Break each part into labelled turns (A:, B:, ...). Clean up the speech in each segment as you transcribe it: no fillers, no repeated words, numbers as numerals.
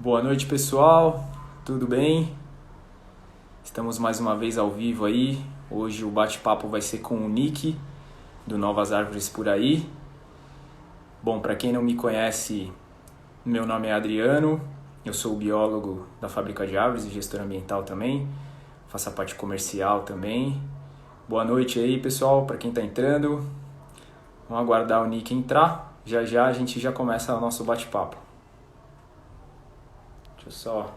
A: Boa noite, pessoal. Tudo bem? Estamos mais uma vez ao vivo aí. Hoje o bate-papo vai ser com o Nick, do Novas Árvores por Aí. Bom, para quem não me conhece, meu nome é Adriano. Eu sou biólogo da Fábrica de Árvores e gestor ambiental também. Faço a parte comercial também. Boa noite aí, pessoal, para quem está entrando. Vamos aguardar o Nick entrar. Já já a gente já começa o nosso bate-papo. Deixa eu só...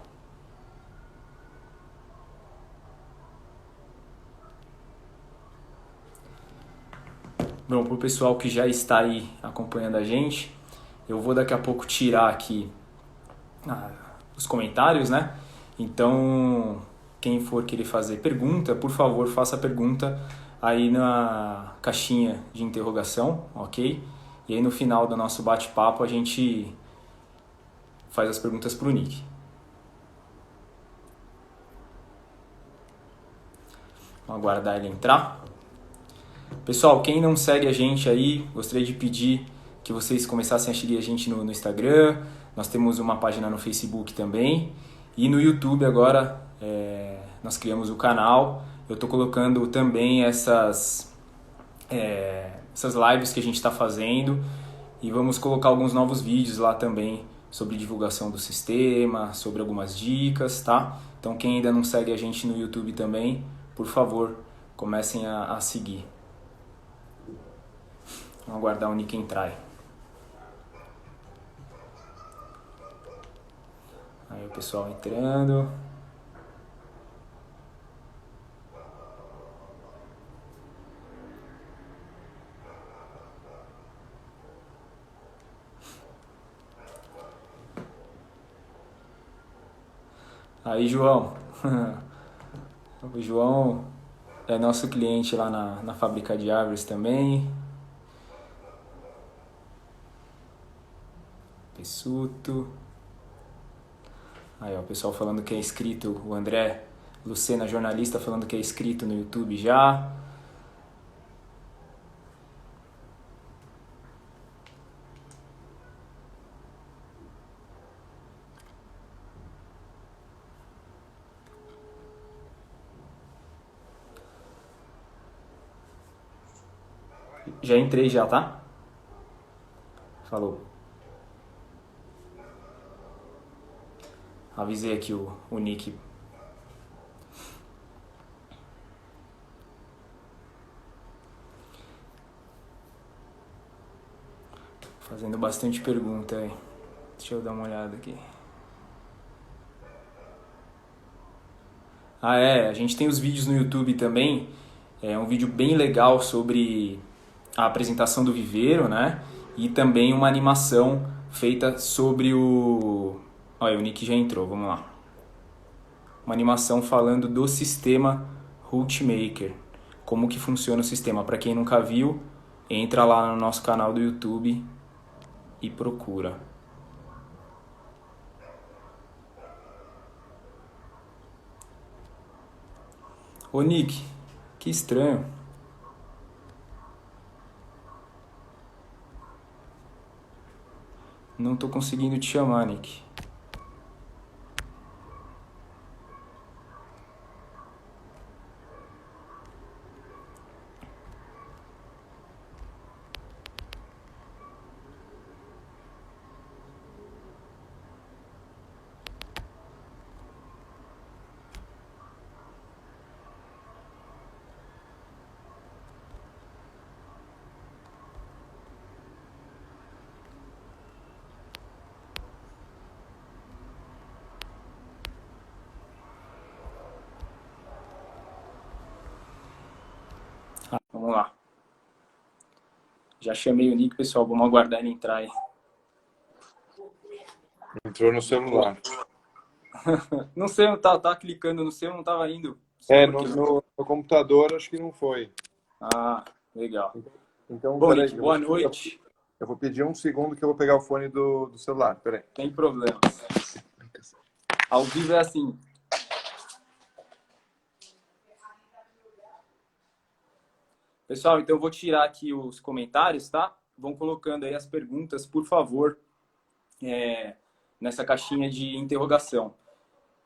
A: Bom, para o pessoal que já está aí acompanhando a gente, eu vou daqui a pouco tirar aqui os comentários, né? Então, quem for querer fazer pergunta, por favor, faça a pergunta aí na caixinha de interrogação, ok? E aí no final do nosso bate-papo a gente faz as perguntas para o Nick. Vamos aguardar ele entrar. Pessoal, quem não segue a gente aí, gostaria de pedir que vocês começassem a seguir a gente no Instagram. Nós temos uma página no Facebook também. E no YouTube agora nós criamos o canal. Eu estou colocando também essas lives que a gente está fazendo. E vamos colocar alguns novos vídeos lá também sobre divulgação do sistema, sobre algumas dicas, tá? Então quem ainda não segue a gente no YouTube também, por favor, comecem a seguir. Vamos aguardar o Nick entrar aí. Aí o pessoal entrando. Aí, João. O João é nosso cliente lá na Fábrica de Árvores também. Pessuto. Aí, ó, o pessoal falando que é inscrito. O André Lucena, jornalista, falando que é inscrito no YouTube já. Já entrei já, tá? Falou. Avisei aqui o Nick. Fazendo bastante pergunta aí. Deixa eu dar uma olhada aqui. A gente tem os vídeos no YouTube também. É um vídeo bem legal sobre a apresentação do viveiro, né? E também uma animação feita sobre o... Olha, o Nick já entrou, vamos lá. Uma animação falando do sistema Rootmaker. Como que funciona o sistema. Para quem nunca viu, entra lá no nosso canal do YouTube e procura. Ô Nick, que estranho. Não tô conseguindo te chamar, Nick. Vamos lá. Já chamei o Nick, pessoal. Vamos aguardar ele entrar aí.
B: Entrou no celular.
A: Não sei, eu tava clicando no seu, não tava indo. Não sei por quê.
B: No computador acho que não foi.
A: Ah, legal.
B: Então,
A: Bom,
B: peraí,
A: Nick, boa noite.
B: eu vou pedir um segundo que eu vou pegar o fone do celular. Peraí.
A: Sem problemas. Ao vivo é assim. Pessoal, então eu vou tirar aqui os comentários, tá? Vão colocando aí as perguntas, por favor, nessa caixinha de interrogação.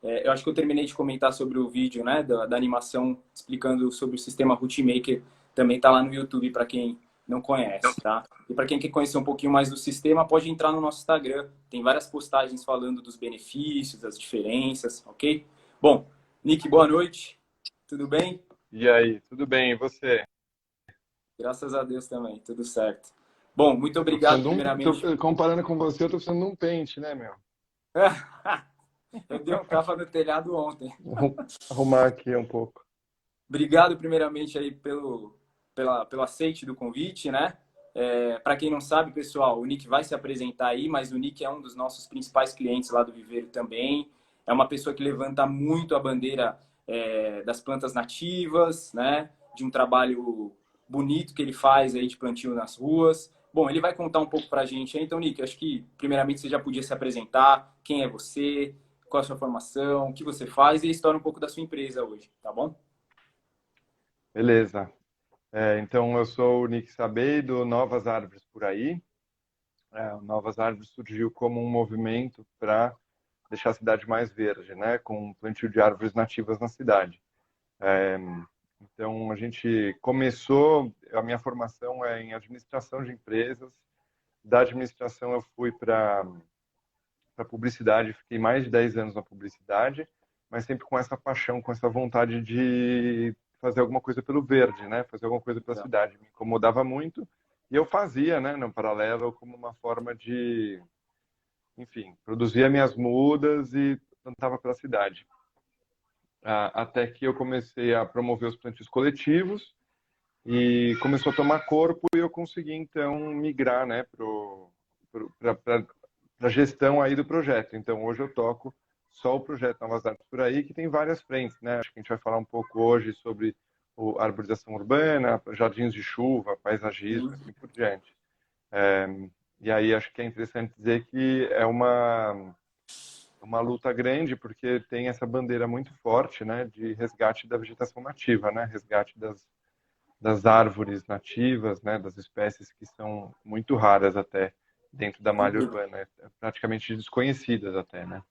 A: Eu acho que eu terminei de comentar sobre o vídeo, né, da animação explicando sobre o sistema Rootmaker. Também está lá no YouTube para quem não conhece, tá? E para quem quer conhecer um pouquinho mais do sistema, pode entrar no nosso Instagram. Tem várias postagens falando dos benefícios, das diferenças, ok? Bom, Nick, boa noite. Tudo bem?
C: E aí, tudo bem? E você?
A: Graças a Deus também, tudo certo. Bom, muito obrigado primeiramente.
C: Comparando com você, eu tô precisando de um pente, né, meu?
A: Eu dei um tapa no telhado ontem.
C: Arrumar aqui um pouco.
A: Obrigado primeiramente aí pelo aceite do convite, né? Para quem não sabe, pessoal, o Nick vai se apresentar aí, mas o Nick é um dos nossos principais clientes lá do Viveiro também. É uma pessoa que levanta muito a bandeira das plantas nativas, né? De um trabalho bonito que ele faz aí de plantio nas ruas. Bom, ele vai contar um pouco para a gente aí. Então, Nick, acho que primeiramente você já podia se apresentar. Quem é você? Qual a sua formação? O que você faz? E a história um pouco da sua empresa hoje, tá bom?
C: Beleza. Então, eu sou o Nick Sabei, do Novas Árvores por aí. O Novas Árvores surgiu como um movimento para deixar a cidade mais verde, né? Com um plantio de árvores nativas na cidade. Então, a gente começou, a minha formação é em administração de empresas. Da administração, eu fui para publicidade, fiquei mais de 10 anos na publicidade, mas sempre com essa paixão, com essa vontade de fazer alguma coisa pelo verde, né? Fazer alguma coisa pela cidade. Me incomodava muito e eu fazia, né, no paralelo, como uma forma de, enfim, produzia minhas mudas e plantava pela cidade. Até que eu comecei a promover os plantios coletivos e começou a tomar corpo e eu consegui, então, migrar, né, para a gestão aí do projeto. Então, hoje eu toco só o projeto Novas Árvores por aí, que tem várias frentes, né? Acho que a gente vai falar um pouco hoje sobre a arborização urbana, jardins de chuva, paisagismo, assim por diante. E aí acho que é interessante dizer que é uma luta grande, porque tem essa bandeira muito forte, né, de resgate da vegetação nativa, né, resgate das árvores nativas, né, das espécies que são muito raras até dentro da malha urbana, praticamente desconhecidas até, né?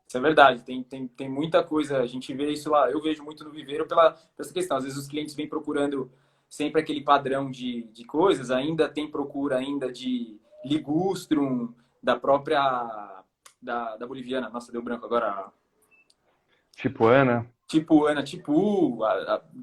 A: Isso é verdade, tem muita coisa, a gente vê isso lá, eu vejo muito no Viveiro pela essa questão. Às vezes os clientes vêm procurando sempre aquele padrão de coisas, ainda tem procura ainda de ligustrum, da própria, da boliviana, nossa, deu branco agora,
C: Tipo Ana.
A: tipo Ana, tipo,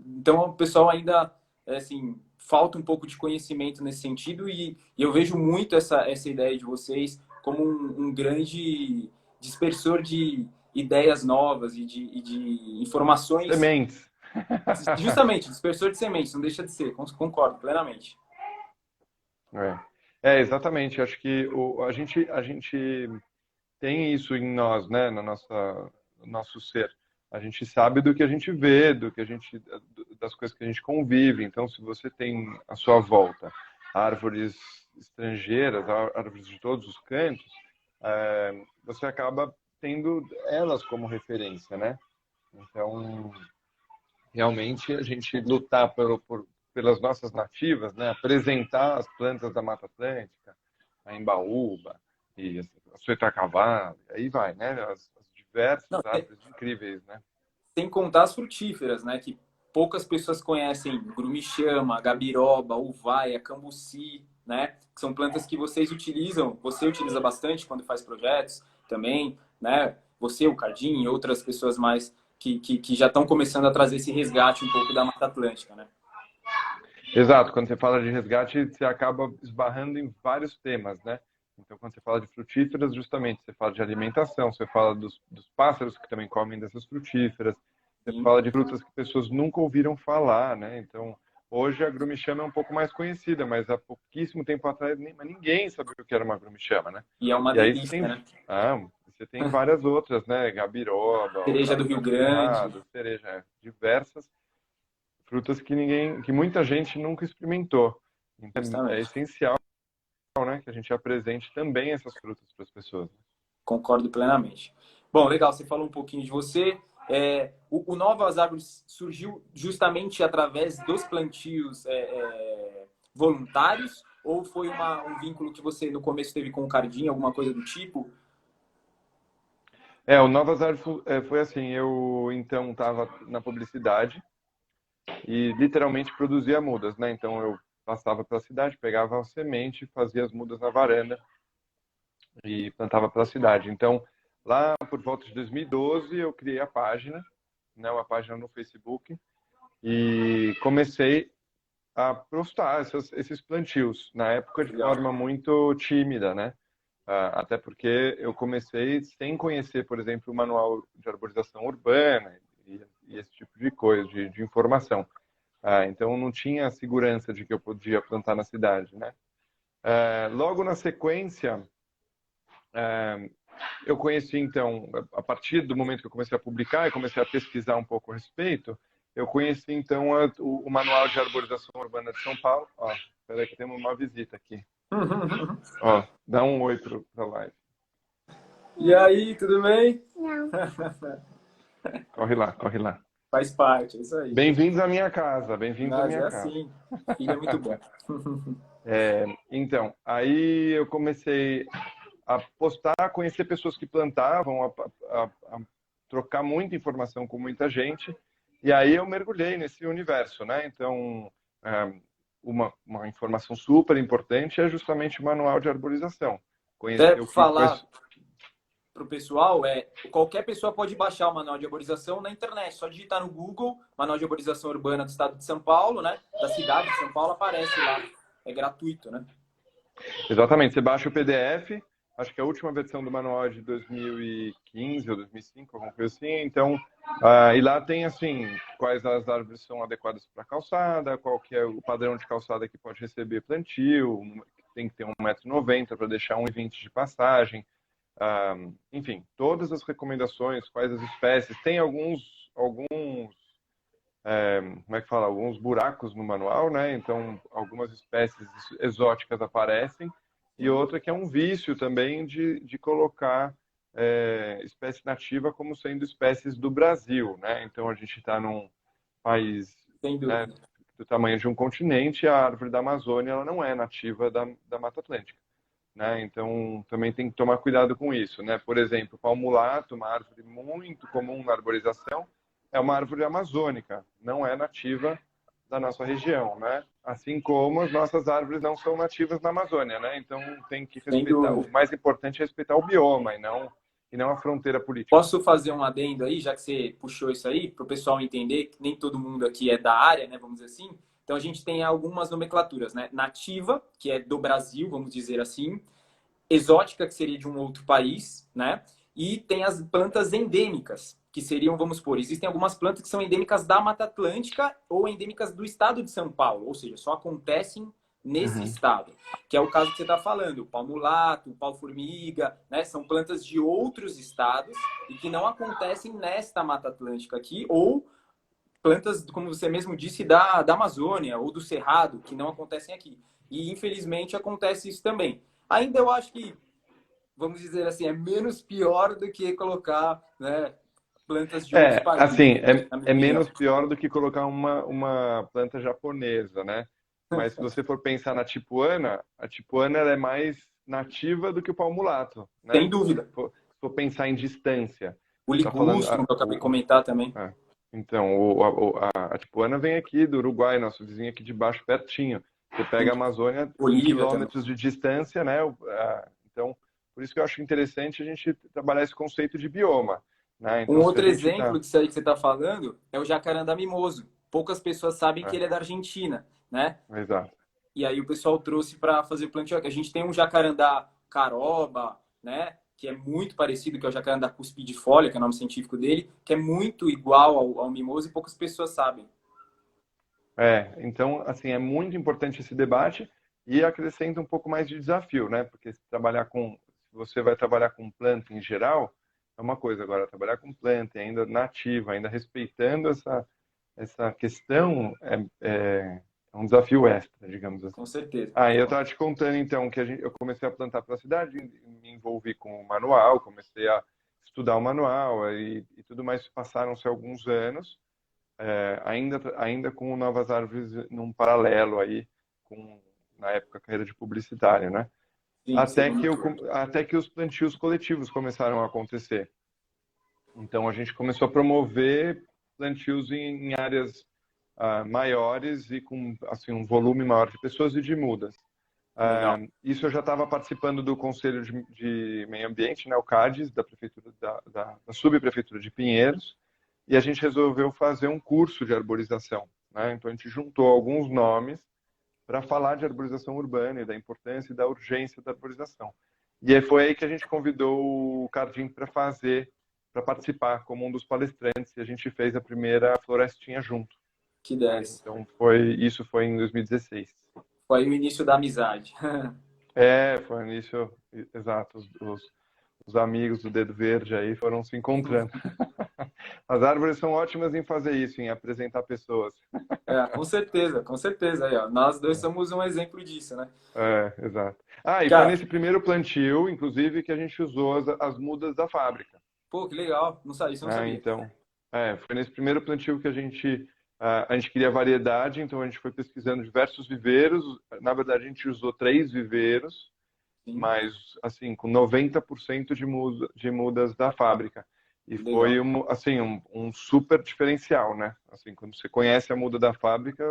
A: então o pessoal ainda, assim, falta um pouco de conhecimento nesse sentido e eu vejo muito essa ideia de vocês como um grande dispersor de ideias novas e de informações.
C: Sementes.
A: Justamente, dispersor de sementes, não deixa de ser, concordo plenamente.
C: Exatamente. Acho que a gente tem isso em nós, né, no nosso ser. A gente sabe do que a gente vê, das coisas que a gente convive. Então, se você tem à sua volta árvores estrangeiras, árvores de todos os cantos, você acaba tendo elas como referência, né? Então, realmente, a gente lutar pelas nossas nativas, né? Apresentar as plantas da Mata Atlântica, a embaúba e a suetacavalo, aí vai, né? As diversas
A: Não,
C: árvores incríveis, né?
A: sem contar as frutíferas, né? Que poucas pessoas conhecem, grumichama, gabiroba, uvaia, cambuci, né? Que são plantas que vocês utilizam, você utiliza bastante quando faz projetos também, né? Você, o Cardim e outras pessoas mais que já estão começando a trazer esse resgate um pouco da Mata Atlântica, né?
C: Exato, quando você fala de resgate, você acaba esbarrando em vários temas, né? Então, quando você fala de frutíferas, justamente, você fala de alimentação, você fala dos pássaros que também comem dessas frutíferas, você
A: Sim.
C: fala de frutas que pessoas nunca ouviram falar, né? Então, hoje a grumichama é um pouco mais conhecida, mas há pouquíssimo tempo atrás ninguém sabia o que era uma grumichama, né?
A: E é uma
C: E aí
A: delícia, né?
C: você tem várias outras, né? Gabiroba,
A: Cereja do Rio Grande.
C: cereja, diversas frutas que muita gente nunca experimentou. Então, é
A: Justamente.
C: essencial, né, que a gente apresente também essas frutas para as pessoas.
A: Concordo plenamente. Bom, legal, você falou um pouquinho de você. O Novas Árvores surgiu justamente através dos plantios voluntários ou foi um vínculo que você no começo teve com o Cardim, alguma coisa do tipo?
C: O Novas Árvores foi assim, eu então estava na publicidade e literalmente produzia mudas, né? Então eu passava pela cidade, pegava a semente, fazia as mudas na varanda e plantava pela cidade. Então, lá por volta de 2012, eu criei a página, né, uma página no Facebook, e comecei a postar esses plantios, na época de
A: Legal.
C: forma muito tímida, né? Até porque eu comecei sem conhecer, por exemplo, o manual de arborização urbana e esse tipo de coisa, de informação. Então, não tinha a segurança de que eu podia plantar na cidade, né? Logo na sequência, eu conheci, então, a partir do momento que eu comecei a publicar e comecei a pesquisar um pouco a respeito, eu conheci, então, o Manual de Arborização Urbana de São Paulo. Ó, peraí que temos uma visita aqui. Ó, dá um oi para a live.
A: E aí, tudo bem?
D: Não.
C: Corre lá, corre lá.
A: Faz parte, é isso aí.
C: Bem-vindos à minha casa, bem-vindos à
A: Mas
C: minha
A: é
C: casa.
A: assim, filho é muito bom.
C: Então, aí eu comecei a postar, a conhecer pessoas que plantavam, a trocar muita informação com muita gente, e aí eu mergulhei nesse universo, né? Então, uma informação super importante é justamente o manual de arborização.
A: Até falar para o pessoal, qualquer pessoa pode baixar o manual de arborização na internet, só digitar no Google, manual de arborização urbana do estado de São Paulo, né? Da cidade de São Paulo, aparece lá. É gratuito, né?
C: Exatamente, você baixa o PDF, acho que a última versão do manual é de 2015 ou 2005, alguma coisa assim. Então, e lá tem assim, quais as árvores são adequadas para calçada, qual que é o padrão de calçada que pode receber plantio, tem que ter 1,90 m para deixar 1,20 m de passagem. Enfim, todas as recomendações, quais as espécies. Tem alguns como é que fala? Alguns buracos no manual, né? Então, algumas espécies exóticas aparecem. E outra que é um vício também de colocar espécie nativa como sendo espécies do Brasil, né? Então, a gente está num país, né, do tamanho de um continente, e a árvore da Amazônia ela não é nativa da Mata Atlântica, né? Então, também tem que tomar cuidado com isso, né? Por exemplo, o palmulato, uma árvore muito comum na arborização, é uma árvore amazônica, não é nativa da nossa região, né? Assim como as nossas árvores não são nativas na Amazônia, né? Então tem que respeitar. O mais importante é respeitar o bioma e não a fronteira política.
A: Posso fazer um adendo aí, já que você puxou isso aí, para o pessoal entender que nem todo mundo aqui é da área, né? Vamos dizer assim. Então a gente tem algumas nomenclaturas, né? Nativa, que é do Brasil, vamos dizer assim. Exótica, que seria de um outro país, né? E tem as plantas endêmicas, que seriam, vamos supor, existem algumas plantas que são endêmicas da Mata Atlântica ou endêmicas do estado de São Paulo, ou seja, só acontecem nesse estado, que é o caso que você está falando, o pau-mulato, o pau-formiga, né? São plantas de outros estados e que não acontecem nesta Mata Atlântica aqui, ou plantas, como você mesmo disse, da Amazônia ou do Cerrado, que não acontecem aqui. E, infelizmente, acontece isso também. Ainda eu acho que, vamos dizer assim, é menos pior do que colocar, né, plantas de outros países.
C: Assim, é menos pior do que colocar uma planta japonesa, né? Mas se você for pensar na tipuana, a tipuana ela é mais nativa do que o palmulato, né?
A: Sem dúvida.
C: Se for pensar em distância.
A: O ligustro, que eu acabei de comentar também.
C: Então, a tipuana vem aqui do Uruguai, nosso vizinho aqui de baixo, pertinho. Você pega a Amazônia, quilômetros de distância, né? Então, por isso que eu acho interessante a gente trabalhar esse conceito de bioma. Né? Então,
A: um outro exemplo disso aí que você está falando é o jacarandá mimoso. Poucas pessoas sabem que ele é da Argentina, né?
C: Exato.
A: E aí o pessoal trouxe para fazer plantio. A gente tem um jacarandá caroba, né? Que é muito parecido, que é o jacarandá cuspidifolia, que é o nome científico dele, que é muito igual ao mimoso e poucas pessoas sabem.
C: Então, assim, é muito importante esse debate e acrescenta um pouco mais de desafio, né? Porque se você vai trabalhar com planta em geral, é uma coisa. Agora, trabalhar com planta ainda nativa, ainda respeitando essa questão, é um desafio extra, digamos assim.
A: Com certeza.
C: Eu estava te contando, então, que eu comecei a plantar pela cidade, me envolvi com o manual, comecei a estudar o manual e tudo mais. Passaram-se alguns anos, ainda com Novas Árvores num paralelo aí, na época, carreira de publicitário, né?
A: Sim,
C: até que os plantios coletivos começaram a acontecer. Então, a gente começou a promover plantios em áreas maiores e com assim, um volume maior de pessoas e de mudas.
A: Legal.
C: Isso eu já estava participando do Conselho de Meio Ambiente, né, o CADES, da prefeitura da subprefeitura de Pinheiros, e a gente resolveu fazer um curso de arborização, né? Então a gente juntou alguns nomes para falar de arborização urbana e da importância e da urgência da arborização. E aí foi aí que a gente convidou o Cardim para participar como um dos palestrantes, e a gente fez a primeira florestinha junto.
A: Que 10.
C: Então isso foi em 2016.
A: Foi aí o início da amizade.
C: Foi no início, exato, os amigos do Dedo Verde aí foram se encontrando. As árvores são ótimas em fazer isso, em apresentar pessoas.
A: Com certeza. Aí, ó, nós dois somos um exemplo disso, né?
C: Exato. E foi
A: Cara,
C: nesse primeiro plantio, inclusive, que a gente usou as mudas da fábrica.
A: pô, que legal. Não sabia, isso eu não sabia.
C: Então, foi nesse primeiro plantio que a gente queria variedade, então a gente foi pesquisando diversos viveiros. Na verdade, a gente usou 3 viveiros,
A: Sim,
C: mas assim, com 90% de mudas da fábrica. E foi
A: legal.
C: um super diferencial, né? Assim, quando você conhece a muda da fábrica,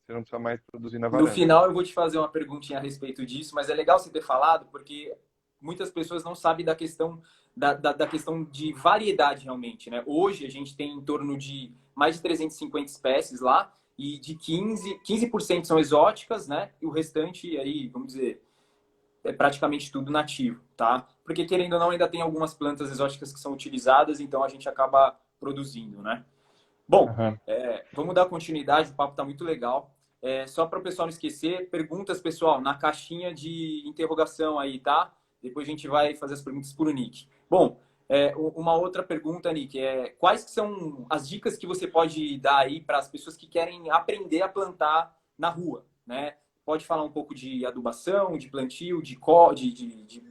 C: você não precisa mais produzir na
A: No
C: varanda.
A: final eu vou te fazer uma perguntinha a respeito disso, mas é legal você ter falado, porque muitas pessoas não sabem da questão da questão de variedade realmente, né? Hoje a gente tem em torno de mais de 350 espécies lá, e de 15% são exóticas, né? E o restante aí, vamos dizer, é praticamente tudo nativo, tá? Porque querendo ou não, ainda tem algumas plantas exóticas que são utilizadas, então a gente acaba produzindo, né? Bom,
C: Aham.
A: vamos dar continuidade, o papo está muito legal. Só para o pessoal não esquecer, perguntas, pessoal, na caixinha de interrogação aí, tá? Depois a gente vai fazer as perguntas para o Nick. Bom, uma outra pergunta, Nick, quais que são as dicas que você pode dar aí para as pessoas que querem aprender a plantar na rua, né? Pode falar um pouco de adubação, de plantio, de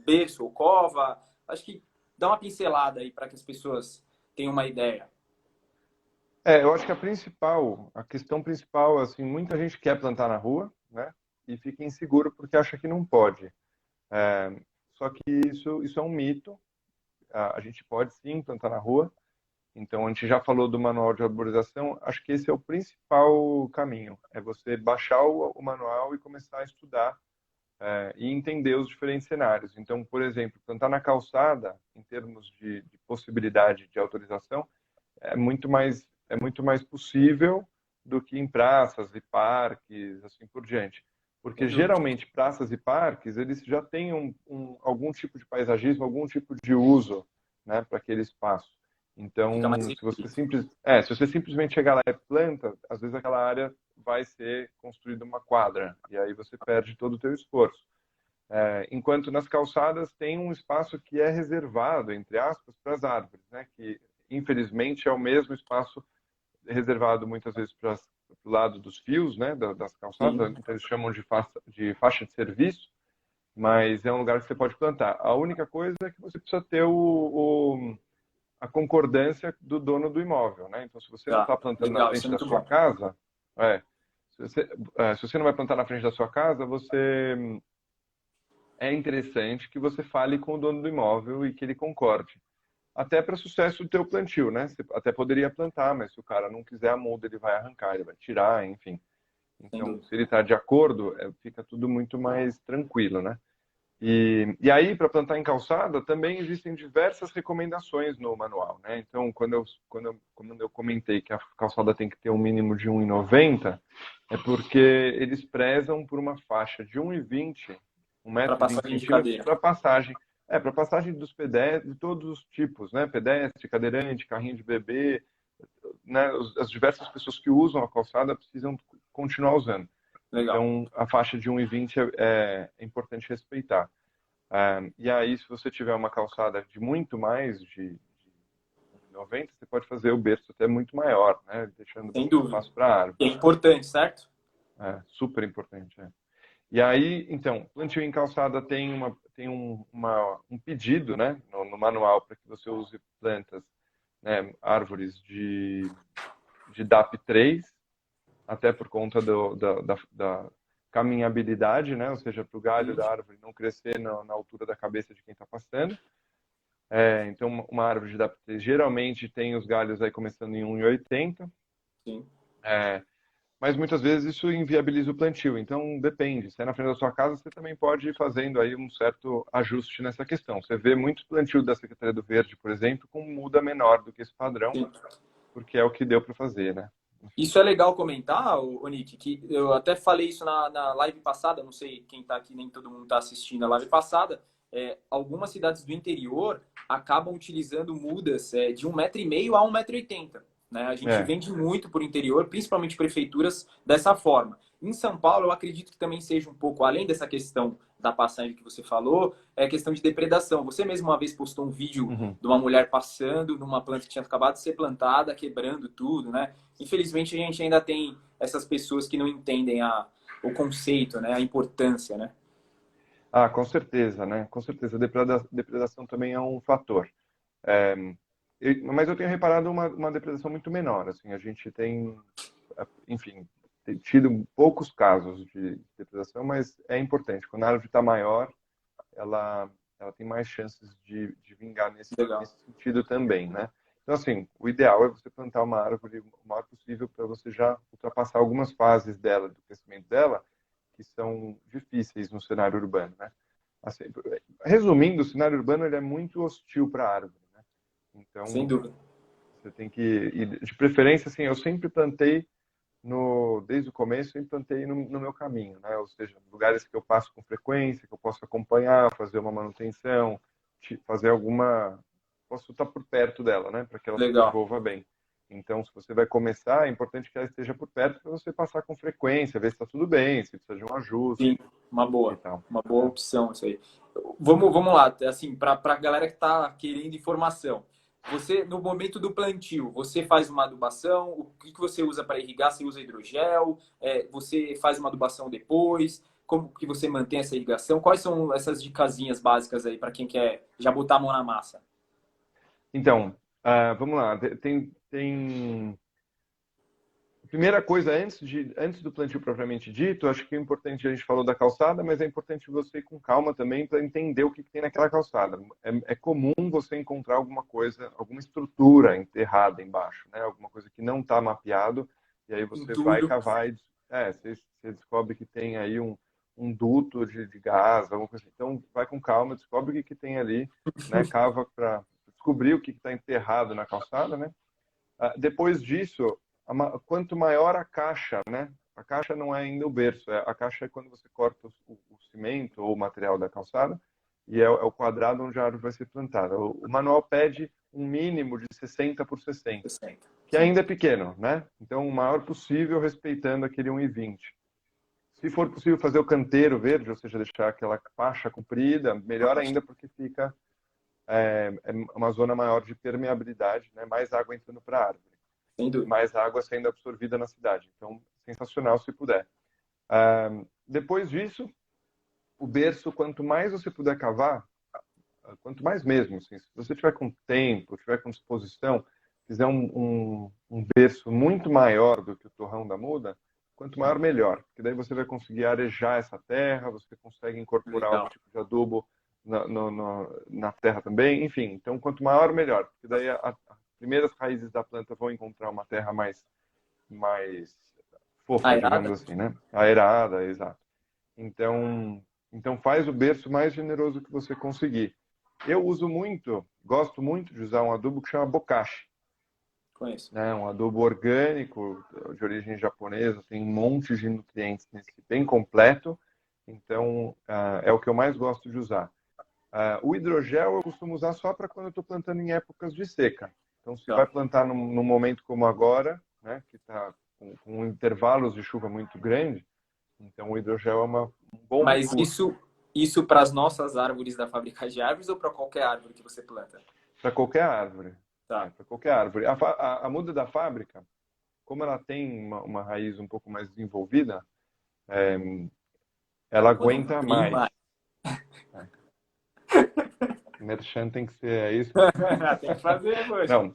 A: berço ou cova. Acho que dá uma pincelada aí para que as pessoas tenham uma ideia.
C: Eu acho que a questão principal, assim, muita gente quer plantar na rua, né? E fica inseguro porque acha que não pode. Só que isso é um mito. A gente pode sim plantar na rua. Então, a gente já falou do manual de arborização. Acho que esse é o principal caminho. É você baixar o manual e começar a estudar e entender os diferentes cenários. Então, por exemplo, plantar na calçada, em termos de possibilidade de autorização, é muito mais possível do que em praças e parques, assim por diante. Porque
A: Sem dúvida.
C: geralmente praças e parques, eles já têm algum tipo de paisagismo, algum tipo de uso, né, para aquele espaço.
A: Fica mais
C: Então,
A: restrito.
C: se você simplesmente chegar lá e planta, às vezes aquela área vai ser construída uma quadra, e aí você perde todo o teu esforço. Enquanto nas calçadas tem um espaço que é reservado, entre aspas, para as árvores, né, que infelizmente é o mesmo espaço reservado muitas vezes para o lado dos fios, né, das calçadas,
A: Sim,
C: então eles chamam de faixa de serviço, mas é um lugar que você pode plantar. A única coisa é que você precisa ter a concordância do dono do imóvel, né? Então, se você não
A: tá.
C: está plantando na
A: Legal, isso
C: frente
A: é
C: da
A: muito
C: sua
A: bom.
C: casa, se você não vai plantar na frente da sua casa, é interessante que você fale com o dono do imóvel e que ele concorde. Até para sucesso do teu plantio, né? Você até poderia plantar, mas se o cara não quiser a muda, ele vai arrancar, ele vai tirar, enfim.
A: Sem
C: Então,
A: dúvida.
C: se ele está de acordo, fica tudo muito mais tranquilo, né? E aí, para plantar em calçada, também existem diversas recomendações no manual, né? Então, quando eu comentei que a calçada tem que ter um mínimo de 1,90, é porque eles prezam por uma faixa de 1,20,
A: Para
C: 1,20
A: passagem de
C: centímetros
A: cadeira.
C: para passagem dos pedestres, de todos os tipos, né? Pedestre, cadeirante, carrinho de bebê, né? As diversas pessoas que usam a calçada precisam continuar usando.
A: Legal.
C: Então, a faixa de 1,20 é importante respeitar. E aí, se você tiver uma calçada de muito mais de 1,90, você pode fazer o berço até muito maior, né? Deixando
A: Sem
C: bastante
A: dúvida.
C: espaço para a árvore.
A: É importante, certo?
C: Super importante. E aí, então, plantio em calçada tem um pedido, né, no manual para que você use plantas, né, árvores de DAP3, até por conta da caminhabilidade, né, ou seja, para o galho
A: Sim.
C: da árvore não crescer na altura da cabeça de quem está passando. Então, uma árvore de DAP3 geralmente tem os galhos aí começando em 1,80.
A: Sim.
C: Mas muitas vezes isso inviabiliza o plantio. Então, depende. Se é na frente da sua casa, você também pode ir fazendo aí um certo ajuste nessa questão. Você vê muito plantio da Secretaria do Verde, por exemplo, com muda menor do que esse padrão,
A: Sim.
C: porque é o que deu para fazer, né?
A: Isso é legal comentar, o Nick, que eu até falei isso na live passada, não sei quem está aqui, nem todo mundo está assistindo a live passada. Algumas cidades do interior acabam utilizando mudas de 1,5 m a 1,80 m. Né? A gente vende muito por interior, principalmente prefeituras, dessa forma. Em São Paulo, eu acredito que também seja um pouco, além dessa questão da passagem que você falou, é questão de depredação. Você mesmo uma vez postou um vídeo de uma mulher passando numa planta que tinha acabado de ser plantada, quebrando tudo, né? Infelizmente, a gente ainda tem essas pessoas que não entendem o conceito, né? A importância, né?
C: Com certeza, né? Com certeza. Depredação também é um fator. Mas eu tenho reparado uma depredação muito menor. Assim, a gente tem, enfim, tem tido poucos casos de depredação, mas é importante. Quando a árvore está maior, ela tem mais chances de vingar nesse sentido também, né? Então, assim, o ideal é você plantar uma árvore o maior possível para você já ultrapassar algumas fases dela, do crescimento dela, que são difíceis no cenário urbano, né? Assim, resumindo, o cenário urbano ele é muito hostil para a árvore, né? Então,
A: sem dúvida.
C: Você tem que, de preferência, assim, eu sempre plantei desde o começo, eu plantei no meu caminho, né? Ou seja, lugares que eu passo com frequência, que eu posso acompanhar, fazer uma manutenção, fazer posso estar por perto dela, né? Para que ela se desenvolva bem. Então, se você vai começar, é importante que ela esteja por perto para você passar com frequência, ver se está tudo bem, se precisa de um ajuste.
A: Sim, uma boa opção isso aí. Vamos lá, assim, para a galera que está querendo informação. Você, no momento do plantio, você faz uma adubação? O que você usa para irrigar? Você usa hidrogel? Você faz uma adubação depois? Como que você mantém essa irrigação? Quais são essas dicasinhas básicas aí para quem quer já botar a mão na massa?
C: Então, vamos lá. Primeira coisa, antes do plantio propriamente dito, acho que é importante, a gente falou da calçada, mas é importante você ir com calma também para entender o que tem naquela calçada. É comum você encontrar alguma coisa, alguma estrutura enterrada embaixo, né? Alguma coisa que não está mapeado, e aí você vai cavar e você descobre que tem aí um duto de gás, alguma coisa assim. Então, vai com calma, descobre o que tem ali, né? Cava para descobrir o que está enterrado na calçada, né? Depois disso, quanto maior a caixa, né? A caixa não é ainda o berço, a caixa é quando você corta o cimento ou o material da calçada, e é o quadrado onde a árvore vai ser plantada. O manual pede um mínimo de 60 por 60, que ainda é pequeno, né? Então, o maior possível, respeitando aquele 1,20. Se for possível fazer o canteiro verde, ou seja, deixar aquela faixa comprida, melhor ainda, porque fica uma zona maior de permeabilidade, né? Mais água entrando para a árvore. Mais água sendo absorvida na cidade. Então, sensacional se puder. Depois disso, o berço, quanto mais você puder cavar, quanto mais mesmo, assim, se você tiver com tempo, tiver com disposição, fizer um berço muito maior do que o torrão da muda, quanto maior, melhor. Porque daí você vai conseguir arejar essa terra, você consegue incorporar algum tipo de adubo na terra também, enfim. Então, quanto maior, melhor. Porque daí as primeiras raízes da planta vão encontrar uma terra mais fofa, digamos assim, né? Aerada, exato. Então faz o berço mais generoso que você conseguir. Eu gosto muito de usar um adubo que chama bokashi.
A: Conheço.
C: Um adubo orgânico, de origem japonesa, tem um monte de nutrientes bem completo. Então, é o que eu mais gosto de usar. O hidrogel eu costumo usar só para quando eu estou plantando em épocas de seca. Então, se vai plantar num momento como agora, né, que está com intervalos de chuva muito grande, então o hidrogel é um bom
A: Mas
C: recurso.
A: Isso para as nossas árvores da fábrica de árvores ou para qualquer árvore que você planta?
C: Para qualquer árvore.
A: Tá.
C: Para qualquer árvore. A muda da fábrica, como ela tem uma raiz um pouco mais desenvolvida, ela aguenta mais. Merchan tem que ser isso.
A: Tem que fazer, poxa.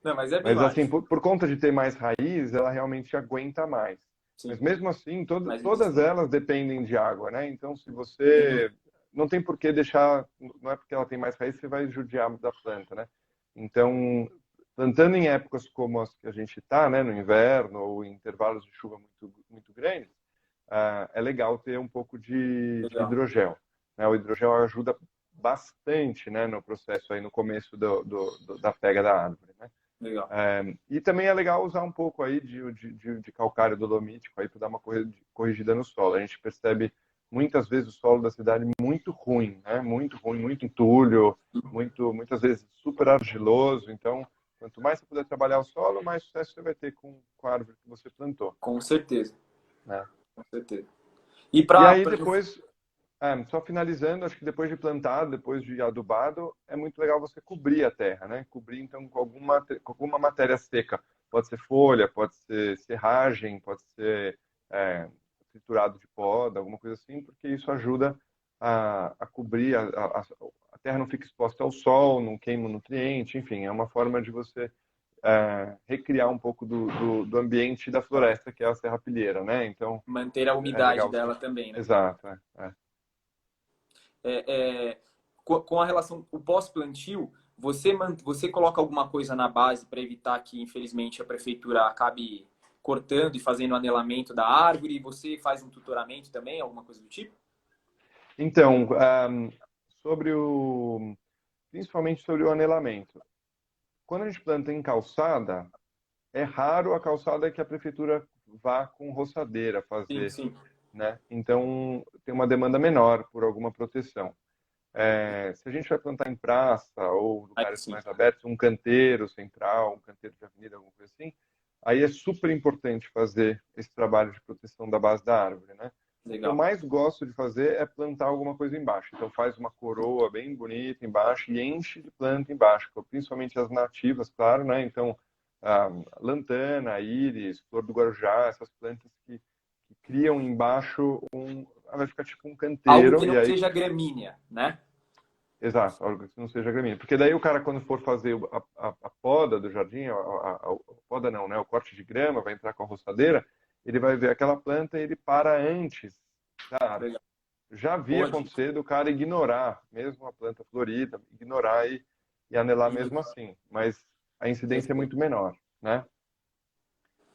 A: Não, mas
C: assim, por conta de ter mais raiz, ela realmente aguenta mais. Sim. Mas mesmo assim, todas elas dependem de água, né? Então, se você não tem por que deixar, não é porque ela tem mais raiz que você vai judiar da planta, né? Então, plantando em épocas como as que a gente está, né, no inverno ou em intervalos de chuva muito grandes, é legal ter um pouco de
A: Legal,
C: hidrogel, né? O hidrogel ajuda bastante, né, no processo aí no começo da pega da árvore, né?
A: legal.
C: E também é legal usar um pouco aí de calcário dolomítico aí para dar uma corrigida no solo. A gente percebe muitas vezes o solo da cidade muito ruim, né? Muito ruim, muito entulho, muitas vezes super argiloso. Então, quanto mais você puder trabalhar o solo, mais sucesso você vai ter com a árvore que você plantou,
A: Com certeza,
C: né?
A: com certeza. E
C: E
A: para
C: aí depois, só finalizando, acho que depois de plantado, depois de adubado, é muito legal você cobrir a terra, né? Cobrir então com alguma matéria seca. Pode ser folha, pode ser serragem, pode ser triturado de poda, alguma coisa assim, porque isso ajuda a cobrir, a terra não fica exposta ao sol, não queima o nutriente, enfim, é uma forma de você recriar um pouco do ambiente da floresta, que é a serrapilheira, né? Então,
A: manter a
C: é
A: umidade
C: legal
A: dela
C: você...
A: também, né?
C: Exato,
A: Com a relação, o pós-plantio, você coloca alguma coisa na base para evitar que, infelizmente, a prefeitura acabe cortando e fazendo anelamento da árvore? Você faz um tutoramento também, alguma coisa do tipo?
C: Então, sobre principalmente sobre o anelamento. Quando a gente planta em calçada, é raro a calçada que a prefeitura vá com roçadeira
A: Sim,
C: fazer,
A: sim.
C: né? Então, tem uma demanda menor por alguma proteção. Se a gente vai plantar em praça ou
A: Aí
C: lugares
A: sim.
C: mais abertos, um canteiro central, um canteiro de avenida, alguma coisa assim, aí é super importante fazer esse trabalho de proteção da base da árvore, né? O que eu
A: Legal.
C: mais gosto de fazer é plantar alguma coisa embaixo. Então faz uma coroa bem bonita embaixo e enche de planta embaixo, principalmente as nativas, claro, né? Então, lantana, íris, flor do guarujá, essas plantas que criam embaixo vai ficar tipo um
A: Algo que
C: canteiro
A: não
C: e aí
A: seja gramínea, né?
C: exato, algo que não seja gramínea. Porque daí o cara, quando for fazer a poda do jardim, a poda não, né? O corte de grama, vai entrar com a roçadeira, ele vai ver aquela planta e ele para antes da árvore.
A: Legal.
C: Já vi
A: Boa dica.
C: acontecer do cara ignorar, mesmo a planta florida, ignorar e anelar
A: E
C: mesmo assim. Mas a incidência é
A: perfeito.
C: muito menor, né?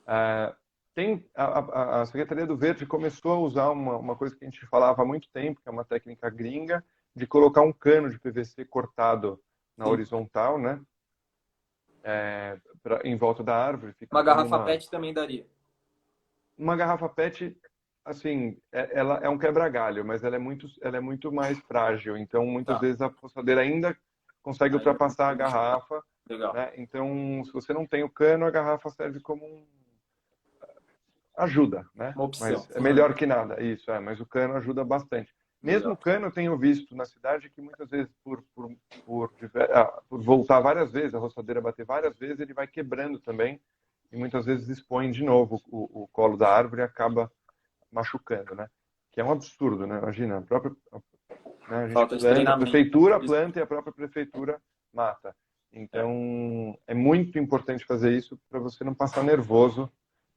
C: Ah, tem a Secretaria do Verde começou a usar uma coisa que a gente falava há muito tempo, que é uma técnica gringa, de colocar um cano de PVC cortado na
A: Sim.
C: horizontal, né? Em volta da árvore, fica
A: Uma
C: como
A: garrafa PET também daria.
C: uma garrafa PET, assim, ela é um quebra-galho, mas ela é muito mais frágil. Então, muitas
A: Tá.
C: vezes a poçadeira ainda consegue
A: Ainda
C: ultrapassar a
A: funciona.
C: garrafa,
A: Legal.
C: né? Então, se você não tem o cano, a garrafa serve como ajuda, né?
A: Uma opção.
C: Mas é melhor que nada, isso, mas o cano ajuda bastante. Mesmo o
A: Legal.
C: cano, eu tenho visto na cidade que muitas vezes, por voltar várias vezes, a roçadeira bater várias vezes, ele vai quebrando também e muitas vezes expõe de novo o colo da árvore e acaba machucando, né? Que é um absurdo, né? Imagina, né, a gente
A: Falta de
C: planta, a
A: treinamento.
C: prefeitura planta e a própria prefeitura mata.
A: É.
C: Então, é muito importante fazer isso para você não passar nervoso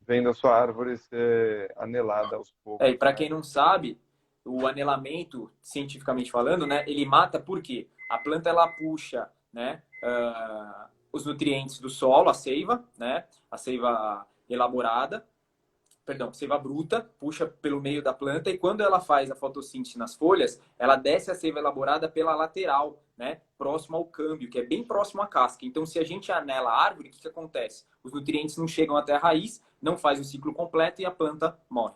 C: vendo a sua árvore ser anelada aos
A: E
C: poucos,
A: para
C: né?
A: quem não sabe, o anelamento, cientificamente falando, né, ele mata porque a planta ela puxa, né, os nutrientes do solo, a seiva, né, a seiva elaborada, perdão, seiva bruta, puxa pelo meio da planta e quando ela faz a fotossíntese nas folhas, ela desce a seiva elaborada pela lateral, né, próximo ao câmbio, que é bem próximo à casca. Então, se a gente anela a árvore, o que acontece? Os nutrientes não chegam até a raiz, não faz o ciclo completo e a planta morre.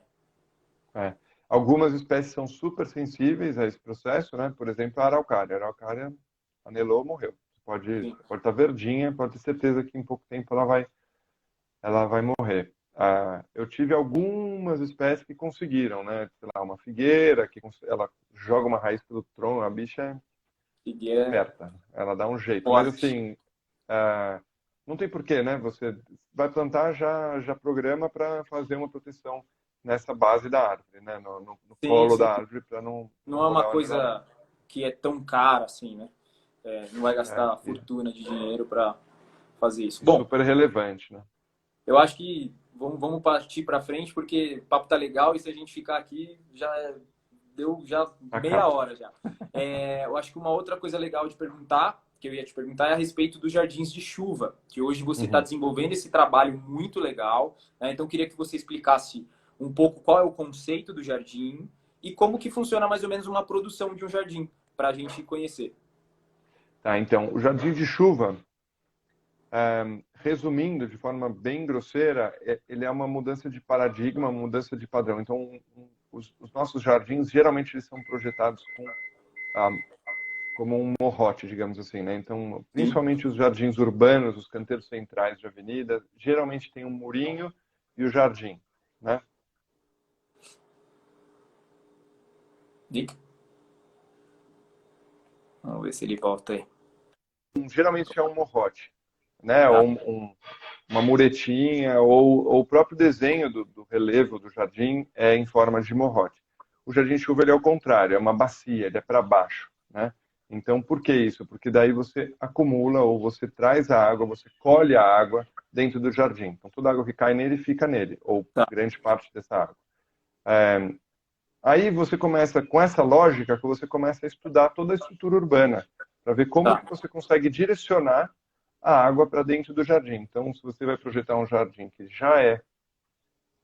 C: É. Algumas espécies são super sensíveis a esse processo, né? Por exemplo, a araucária. A araucária anelou, morreu.
A: Sim.
C: Pode estar verdinha, pode ter certeza que em pouco tempo ela vai morrer. Eu tive algumas espécies que conseguiram, né? Sei lá, uma figueira, ela joga uma raiz pelo tronco, a bicha é
A: Figueira
C: esperta, ela dá um jeito. Mas
A: forte.
C: assim, não tem porquê, né? Você vai plantar, já programa para fazer uma proteção nessa base da árvore, né? No
A: Sim,
C: colo
A: sim.
C: da árvore para não
A: Não é uma
C: rolar o anelamento.
A: coisa que é tão cara assim, né? Não vai
C: É,
A: gastar
C: e
A: fortuna de dinheiro para fazer isso.
C: e
A: Bom,
C: super relevante, né?
A: eu acho que vamos partir para frente porque o papo tá legal e se a gente ficar aqui já deu já meia
C: Acaba.
A: hora já. Eu acho que uma outra coisa legal de perguntar, que eu ia te perguntar, é a respeito dos jardins de chuva, que hoje você está
C: Uhum.
A: desenvolvendo esse trabalho muito legal, né? Então, eu queria que você explicasse um pouco qual é o conceito do jardim e como que funciona mais ou menos uma produção de um jardim, para a gente conhecer.
C: Tá, então, o jardim de chuva, resumindo de forma bem grosseira, ele é uma mudança de paradigma, uma mudança de padrão. Então, os nossos jardins, geralmente, eles são projetados ah, como um morrote, digamos assim, né? Então,
A: Sim.
C: principalmente os jardins urbanos, os canteiros centrais de avenida, geralmente tem um murinho e o jardim, né?
A: Dica. Vamos ver se ele volta aí.
C: Geralmente é um morrote, né?
A: Tá,
C: Ou uma muretinha, ou o próprio desenho do relevo do jardim é em forma de morrote. O jardim de chuva ele é o contrário, é uma bacia, ele é para baixo, né? Então, por que isso? Porque daí você acumula ou você traz a água, você colhe a água dentro do jardim. Então, toda a água que cai nele fica nele, ou
A: tá,
C: grande parte dessa água. Aí você começa, com essa lógica, que você começa a estudar toda a estrutura urbana, para ver como
A: tá.
C: que você consegue direcionar a água para dentro do jardim. Então, se você vai projetar um jardim que já é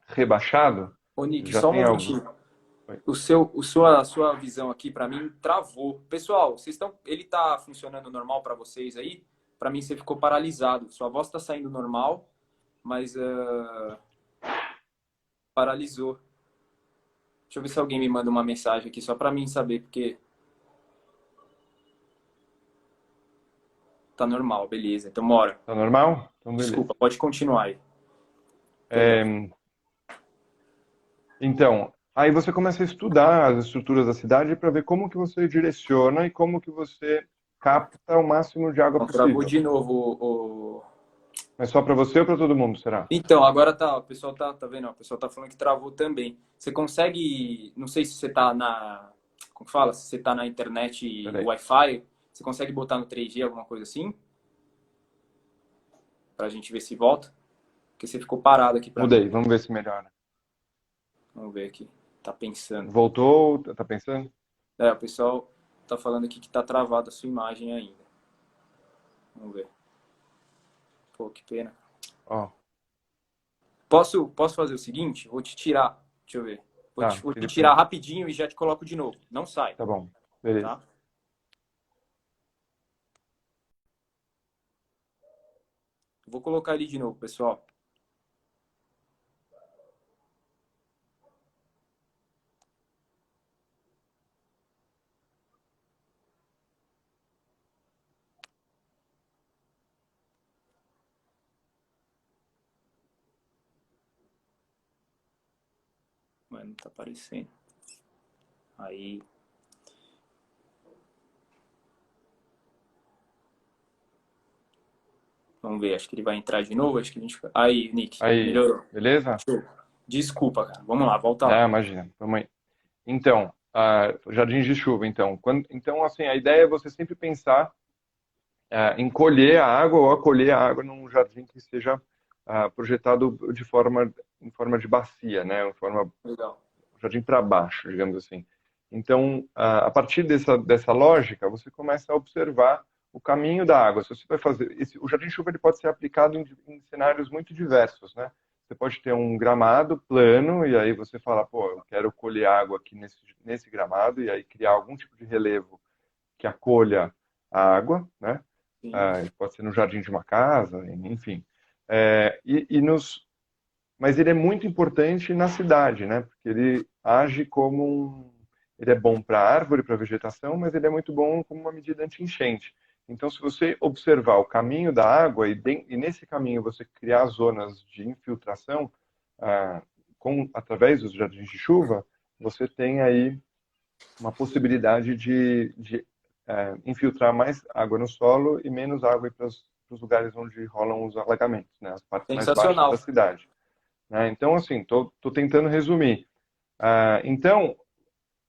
C: rebaixado,
A: Ô, Nick,
C: já
A: só um
C: tem algo.
A: momentinho. A sua visão aqui para mim travou. Pessoal, ele tá funcionando normal para vocês aí? Para mim você ficou paralisado. Sua voz está saindo normal, mas paralisou. Deixa eu ver se alguém me manda uma mensagem aqui só para mim saber, porque tá normal, beleza. Então, bora.
C: Tá normal? Então, beleza.
A: Desculpa, pode continuar aí. Perdão.
C: É, então, aí você começa a estudar as estruturas da cidade para ver como que você direciona e como que você capta o máximo de água
A: Então, travou
C: possível.
A: de novo
C: Mas só para você ou para todo mundo, será?
A: Então, agora tá, o pessoal tá vendo? O pessoal tá falando que travou também. Você consegue, não sei se você tá como que fala? Se você tá na internet
C: Peraí.
A: Wi-Fi, você consegue botar no 3G, alguma coisa assim? Pra gente ver se volta? Porque você ficou parado aqui pra mim.
C: Mudei, vamos ver se melhora.
A: Vamos ver aqui. Tá pensando.
C: Voltou? Tá pensando?
A: O pessoal tá falando aqui que tá travada a sua imagem ainda. Vamos ver. Pô, que pena.
C: Ó,
A: Posso fazer o seguinte? Vou te tirar. Deixa eu ver.
C: tá,
A: Vou te tirar
C: Felipe,
A: rapidinho e já te coloco de novo. Não sai,
C: tá bom, beleza.
A: tá? Vou colocar ali de novo, pessoal. Mas não tá aparecendo. Aí. Vamos ver, acho que ele vai entrar de novo. Acho que a gente. Aí, Nick,
C: Aí,
A: melhorou.
C: beleza?
A: Show. Desculpa, cara. Vamos lá, volta
C: Ah,
A: lá.
C: imagina, vamos aí. Então, jardins de chuva, então. Então, assim, a ideia é você sempre pensar em colher a água ou acolher a água num jardim que seja projetado em forma de bacia, né?
A: Legal.
C: Jardim para baixo, digamos assim. Então, a partir dessa lógica, você começa a observar o caminho da água. Se você vai fazer, o jardim de chuva ele pode ser aplicado em cenários muito diversos, né? Você pode ter um gramado plano e aí você fala, pô, eu quero colher água aqui nesse gramado e aí criar algum tipo de relevo que acolha a água, né?
A: Sim.
C: Pode ser no jardim de uma casa, enfim. É, e, e nos, mas ele é muito importante na cidade, né? Porque ele age como ele é bom para a árvore, para a vegetação, mas ele é muito bom como uma medida anti-enchente. Então, se você observar o caminho da água e nesse caminho você criar zonas de infiltração através dos jardins de chuva, você tem aí uma possibilidade de infiltrar mais água no solo e menos água para os lugares onde rolam os alagamentos, né? As partes mais baixas da
A: Sensacional.
C: cidade. Né? Então, assim, estou tentando resumir. Então,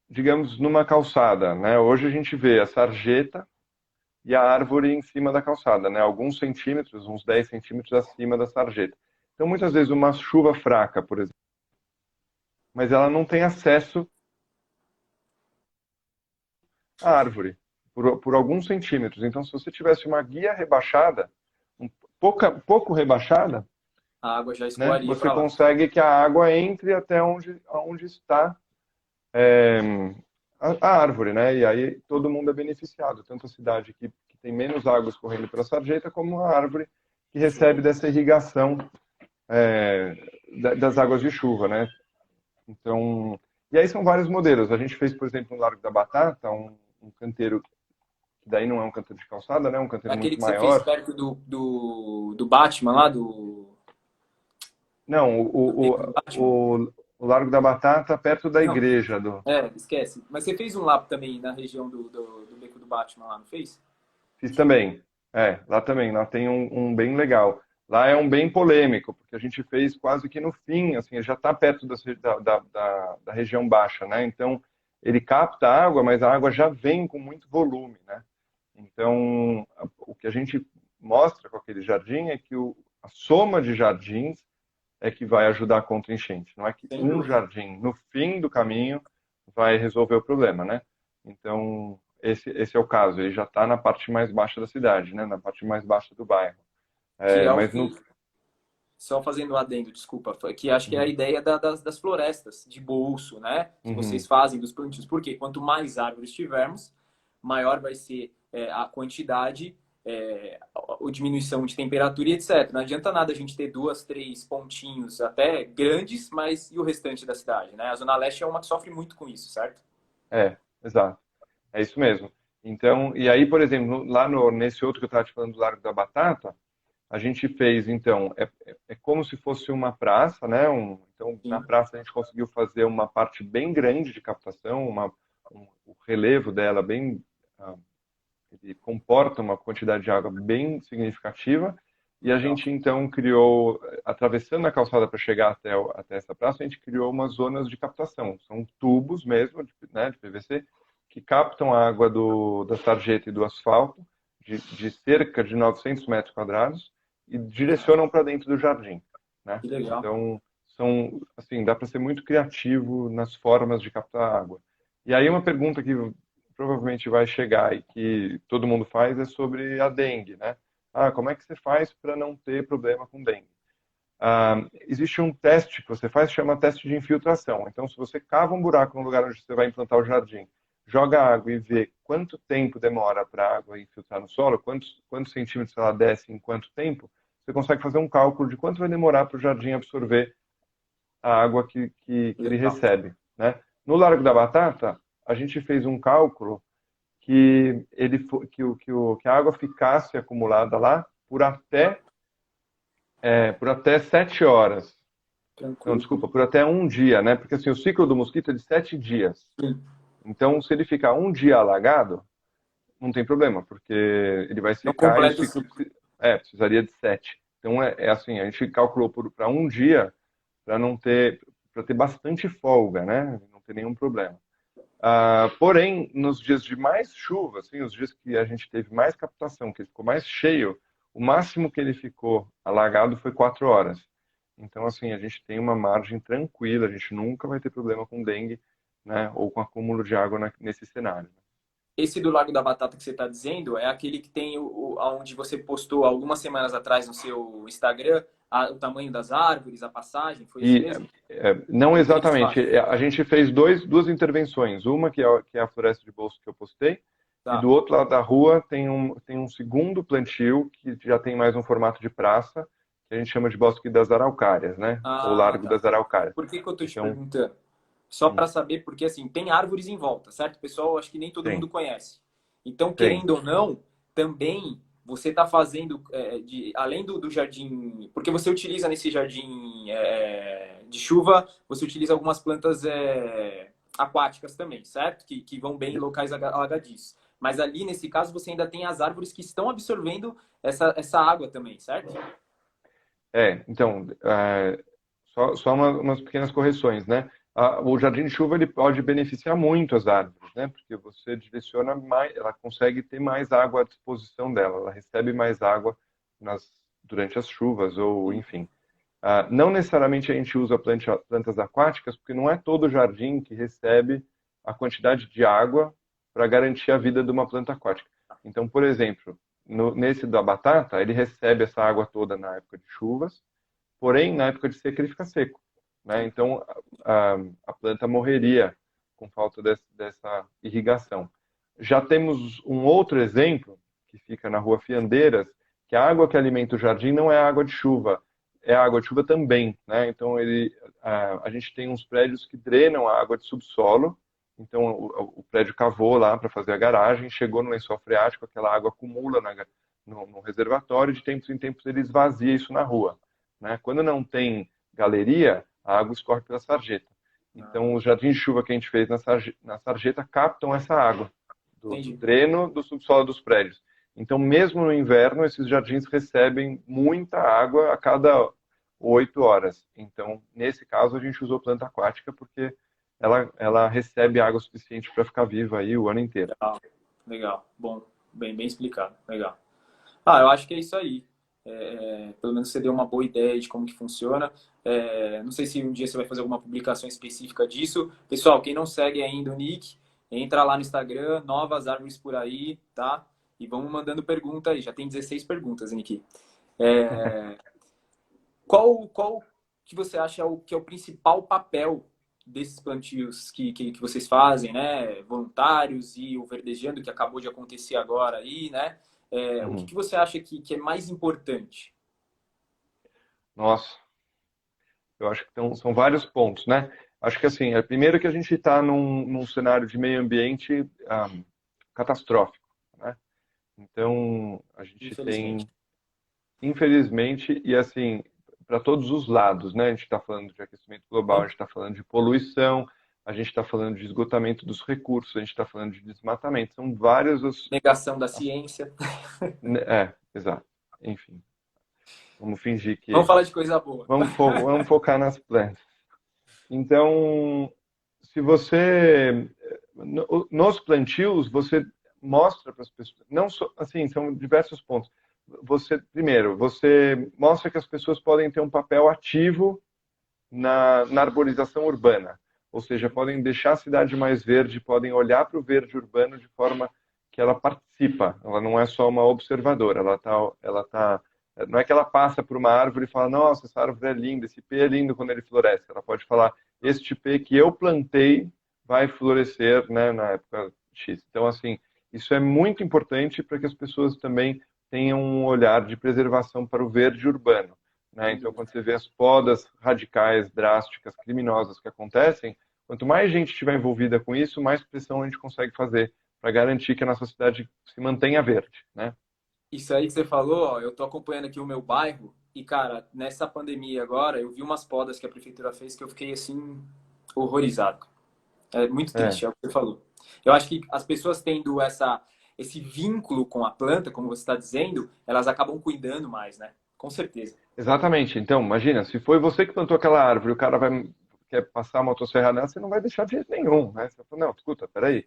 C: digamos, numa calçada, né? Hoje a gente vê a sarjeta e a árvore em cima da calçada, né? Alguns centímetros, uns 10 centímetros acima da sarjeta. Então, muitas vezes, uma chuva fraca, por exemplo, mas ela não tem acesso a árvore, por alguns centímetros. Então, se você tivesse uma guia rebaixada, pouco rebaixada,
A: A água já
C: né,
A: escoaria
C: você
A: para lá.
C: consegue que a água entre até onde está a árvore, né? E aí todo mundo é beneficiado, tanto a cidade que tem menos água escorrendo pela sarjeta, como a árvore que recebe
A: Show.
C: dessa irrigação é, das águas de chuva, né? Então, e aí são vários modelos. A gente fez, por exemplo, no Largo da Batata, um canteiro, que daí não é um canteiro de calçada, né? Um
A: É
C: canteiro
A: aquele
C: muito
A: que você fez
C: maior.
A: perto do Batman lá, do
C: Não,
A: Beco do Batman?
C: o Largo da Batata, perto da
A: Não,
C: igreja do.
A: esquece. Mas você fez um lá também na região do Beco do Batman lá, não fez?
C: Fiz também. Lá também. Lá tem um bem legal. Lá é um bem polêmico, porque a gente fez quase que no fim, assim, já está perto da região baixa, né? Então, ele capta a água, mas a água já vem com muito volume, né? Então, o que a gente mostra com aquele jardim é que a soma de jardins é que vai ajudar contra a enchente. Não é que
A: Sem
C: um
A: dúvida.
C: jardim, no fim do caminho, vai resolver o problema, né? Então, esse é o caso. Ele já está na parte mais baixa da cidade, né? Na parte mais baixa do bairro.
A: Que é o
C: Mas no...
A: que, só fazendo um adendo, desculpa, que acho que é a
C: Uhum,
A: ideia das florestas de bolso, né? Que vocês
C: uhum,
A: fazem dos plantios. Porque quanto mais árvores tivermos, maior vai ser a quantidade, a diminuição de temperatura e etc. Não adianta nada a gente ter duas, três pontinhos até grandes, mas e o restante da cidade, né? A Zona Leste é uma que sofre muito com isso, certo?
C: exato. É isso mesmo. Então, e aí, por exemplo, lá nesse outro que eu estava te falando do Largo da Batata, a gente fez, então, é como se fosse uma praça, né? Então, na
A: Sim,
C: praça a gente conseguiu fazer uma parte bem grande de captação, o relevo dela bem, ah, ele comporta uma quantidade de água bem significativa, e a
A: legal.
C: gente então criou, atravessando a calçada para chegar até essa praça, a gente criou umas zonas de captação. São tubos mesmo, né, de PVC, que captam a água da sarjeta e do asfalto, de cerca de 900 metros quadrados, e direcionam para dentro do jardim, né?
A: Que legal.
C: Então, assim, dá para ser muito criativo nas formas de captar água. E aí uma pergunta que provavelmente vai chegar e que todo mundo faz é sobre a dengue, né? Como é que você faz para não ter problema com dengue? Existe um teste que você faz, chama teste de infiltração. Então, se você cava um buraco no lugar onde você vai implantar o jardim, joga água e vê quanto tempo demora para a água infiltrar no solo, quantos centímetros ela desce em quanto tempo, você consegue fazer um cálculo de quanto vai demorar para o jardim absorver a água que ele
A: Legal.
C: recebe, né? No Largo da Batata, a gente fez um cálculo que que a água ficasse acumulada lá por até 7 horas. Não,
A: Tranquilo.
C: desculpa, por até um dia, né? Porque assim, o ciclo do mosquito é de 7 dias.
A: Sim.
C: Então, se ele ficar um dia alagado, não tem problema, porque ele vai
A: É o
C: secar e o
A: completo
C: ciclo
A: ciclo.
C: precisaria de 7. Então é assim, a gente calculou para um dia para ter bastante folga, né? Não ter nenhum problema. Porém, nos dias de mais chuva, assim, os dias que a gente teve mais captação, que ele ficou mais cheio, o máximo que ele ficou alagado foi 4 horas. Então, assim, a gente tem uma margem tranquila, a gente nunca vai ter problema com dengue, né, ou com acúmulo de água nesse cenário.
A: Esse do Lago da Batata que você está dizendo é aquele que tem onde você postou algumas semanas atrás no seu Instagram o tamanho das árvores, a passagem, foi esse
C: E
A: mesmo?
C: não
A: Ou em três
C: exatamente,
A: faixas?
C: a gente fez duas intervenções, uma que é a floresta de bolso que eu postei, e do
A: Tá.
C: outro lado da rua tem um segundo plantio que já tem mais um formato de praça, que a gente chama de Bosque das Araucárias, né? Ou
A: Ah,
C: Largo
A: tá.
C: das Araucárias.
A: Por que que eu tô te
C: Então,
A: perguntando? Só
C: hum,
A: para saber, porque assim, tem árvores em volta, certo? Pessoal, acho que nem todo
C: tem,
A: mundo conhece. Então,
C: tem.
A: querendo ou não, também você está fazendo, além do jardim, porque você utiliza nesse jardim de chuva, você utiliza algumas plantas aquáticas também, certo? Que vão bem em locais alagadiços. Mas ali, nesse caso, você ainda tem as árvores que estão absorvendo essa água também, certo?
C: Então, só umas pequenas correções, né? O jardim de chuva ele pode beneficiar muito as árvores, né? Porque você direciona mais, ela consegue ter mais água à disposição dela, ela recebe mais água durante as chuvas ou
A: Sim.
C: enfim. Não necessariamente a gente usa plantas aquáticas, porque não é todo jardim que recebe a quantidade de água, para garantir a vida de uma planta aquática. Então, por exemplo, nesse da batata, ele recebe essa água toda na época de chuvas, porém, na época de seca ele fica seco, né? Então, a planta morreria com falta dessa irrigação. Já temos um outro exemplo, que fica na Rua Fiandeiras, que a água que alimenta o jardim não é água de chuva, é água de chuva também, né? Então, a gente tem uns prédios que drenam a água de subsolo. Então, o prédio cavou lá para fazer a garagem, chegou no lençol freático, aquela água acumula no reservatório, de tempos em tempos ele esvazia isso na rua, né? Quando não tem galeria, a água escorre pela sarjeta. Então, os jardins de chuva que a gente fez na sarjeta captam essa água do dreno do subsolo dos prédios. Então, mesmo no inverno, esses jardins recebem muita água a cada 8 horas. Então, nesse caso, a gente usou planta aquática porque ela recebe água suficiente para ficar viva aí o ano inteiro.
A: Legal, legal. Bom, bem explicado. Legal. Eu acho que é isso aí. Pelo menos você deu uma boa ideia de como que funciona. Não sei se um dia você vai fazer alguma publicação específica disso. Pessoal, quem não segue ainda o Nick, entra lá no Instagram, Novas Árvores por Aí, tá? E vamos mandando pergunta aí. Já tem 16 perguntas, Nick. Qual que você acha que é o principal papel desses plantios que vocês fazem, né? Voluntários e o verdejando que acabou de acontecer agora aí, né? O que você acha que é mais importante?
C: Nossa, eu acho que são vários pontos, né? Acho que assim, primeiro que a gente está num cenário de meio ambiente catastrófico, né? Então, a gente tem, infelizmente, e assim, para todos os lados, né? A gente está falando de aquecimento global, a gente está falando de poluição, a gente está falando de esgotamento dos recursos, a gente está falando de desmatamento. São vários os...
A: Negação da ciência.
C: Exato. Enfim, vamos fingir que...
A: Vamos falar de coisa boa.
C: Vamos focar nas plantas. Então, se você... Nos plantios, você mostra para as pessoas... Não só, assim, são diversos pontos. Primeiro, você mostra que as pessoas podem ter um papel ativo na arborização urbana. Ou seja, podem deixar a cidade mais verde, podem olhar para o verde urbano de forma que ela participa. Ela não é só uma observadora. Não é que ela passa por uma árvore e fala, nossa, essa árvore é linda, esse pé é lindo quando ele floresce. Ela pode falar, este pé que eu plantei vai florescer, né, na época X. Então, assim, isso é muito importante para que as pessoas também tenham um olhar de preservação para o verde urbano, né? Então, quando você vê as podas radicais, drásticas, criminosas que acontecem, quanto mais gente estiver envolvida com isso, mais pressão a gente consegue fazer para garantir que a nossa cidade se mantenha verde, né?
A: Isso aí que você falou, ó, eu tô acompanhando aqui o meu bairro e, cara, nessa pandemia agora, eu vi umas podas que a prefeitura fez que eu fiquei, assim, horrorizado. É muito triste, é o que você falou. Eu acho que as pessoas tendo esse vínculo com a planta, como você está dizendo, elas acabam cuidando mais, né? Com certeza.
C: Exatamente. Então, imagina, se foi você que plantou aquela árvore, o cara quer passar a motosserra nela, você não vai deixar de jeito nenhum, né? Você fala, não, escuta, peraí.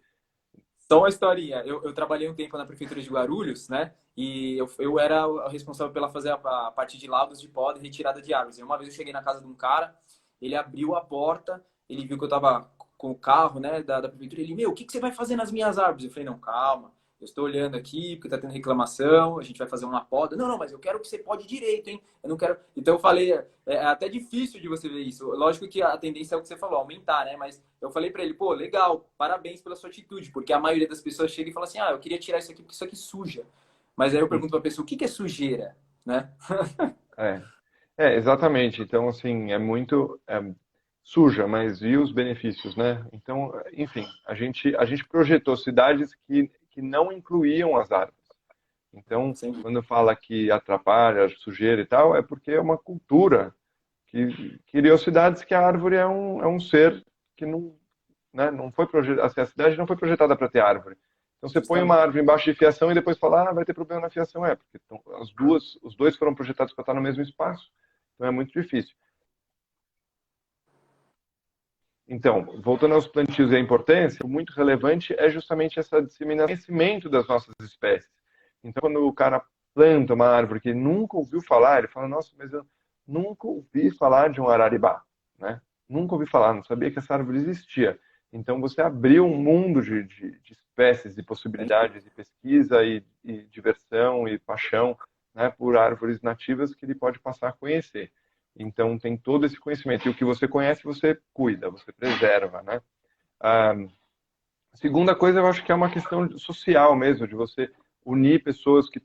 A: Só uma historinha. Eu trabalhei um tempo na prefeitura de Guarulhos, né? E eu era o responsável pela fazer a parte de laudos de poda e retirada de árvores. E uma vez eu cheguei na casa de um cara, ele abriu a porta, ele viu que eu tava com o carro, né, da prefeitura. Ele, o que você vai fazer nas minhas árvores? Eu falei, não, calma. Eu estou olhando aqui, porque tá tendo reclamação, a gente vai fazer uma poda. Não, mas eu quero que você pode direito, hein? Eu não quero... Então eu falei, é até difícil de você ver isso. Lógico que a tendência é o que você falou, aumentar, né? Mas eu falei para ele, pô, legal, parabéns pela sua atitude, porque a maioria das pessoas chega e fala assim, eu queria tirar isso aqui porque isso aqui suja. Mas aí eu pergunto para a pessoa, o que é sujeira, né?
C: Exatamente. Então, assim, é muito suja, mas e os benefícios, né? Então, enfim, a gente projetou cidades que não incluíam as árvores. Então, quando fala que atrapalha, sujeira e tal, é porque é uma cultura que criou cidades que a árvore é um ser que não, né, não foi projetada, assim, a cidade não foi projetada para ter árvore. Então você põe uma árvore embaixo de fiação e depois fala, vai ter problema na fiação. Porque os dois foram projetados para estar no mesmo espaço. Então é muito difícil. Então, voltando aos plantios e a importância, o muito relevante é justamente essa disseminação, conhecimento das nossas espécies. Então, quando o cara planta uma árvore que nunca ouviu falar, ele fala, nossa, mas eu nunca ouvi falar de um araribá, né? Nunca ouvi falar, não sabia que essa árvore existia. Então, você abriu um mundo de espécies, de possibilidades de pesquisa e diversão e paixão, né, por árvores nativas que ele pode passar a conhecer. Então, tem todo esse conhecimento. E o que você conhece, você cuida, você preserva, né? A segunda coisa, eu acho que é uma questão social mesmo, de você unir pessoas que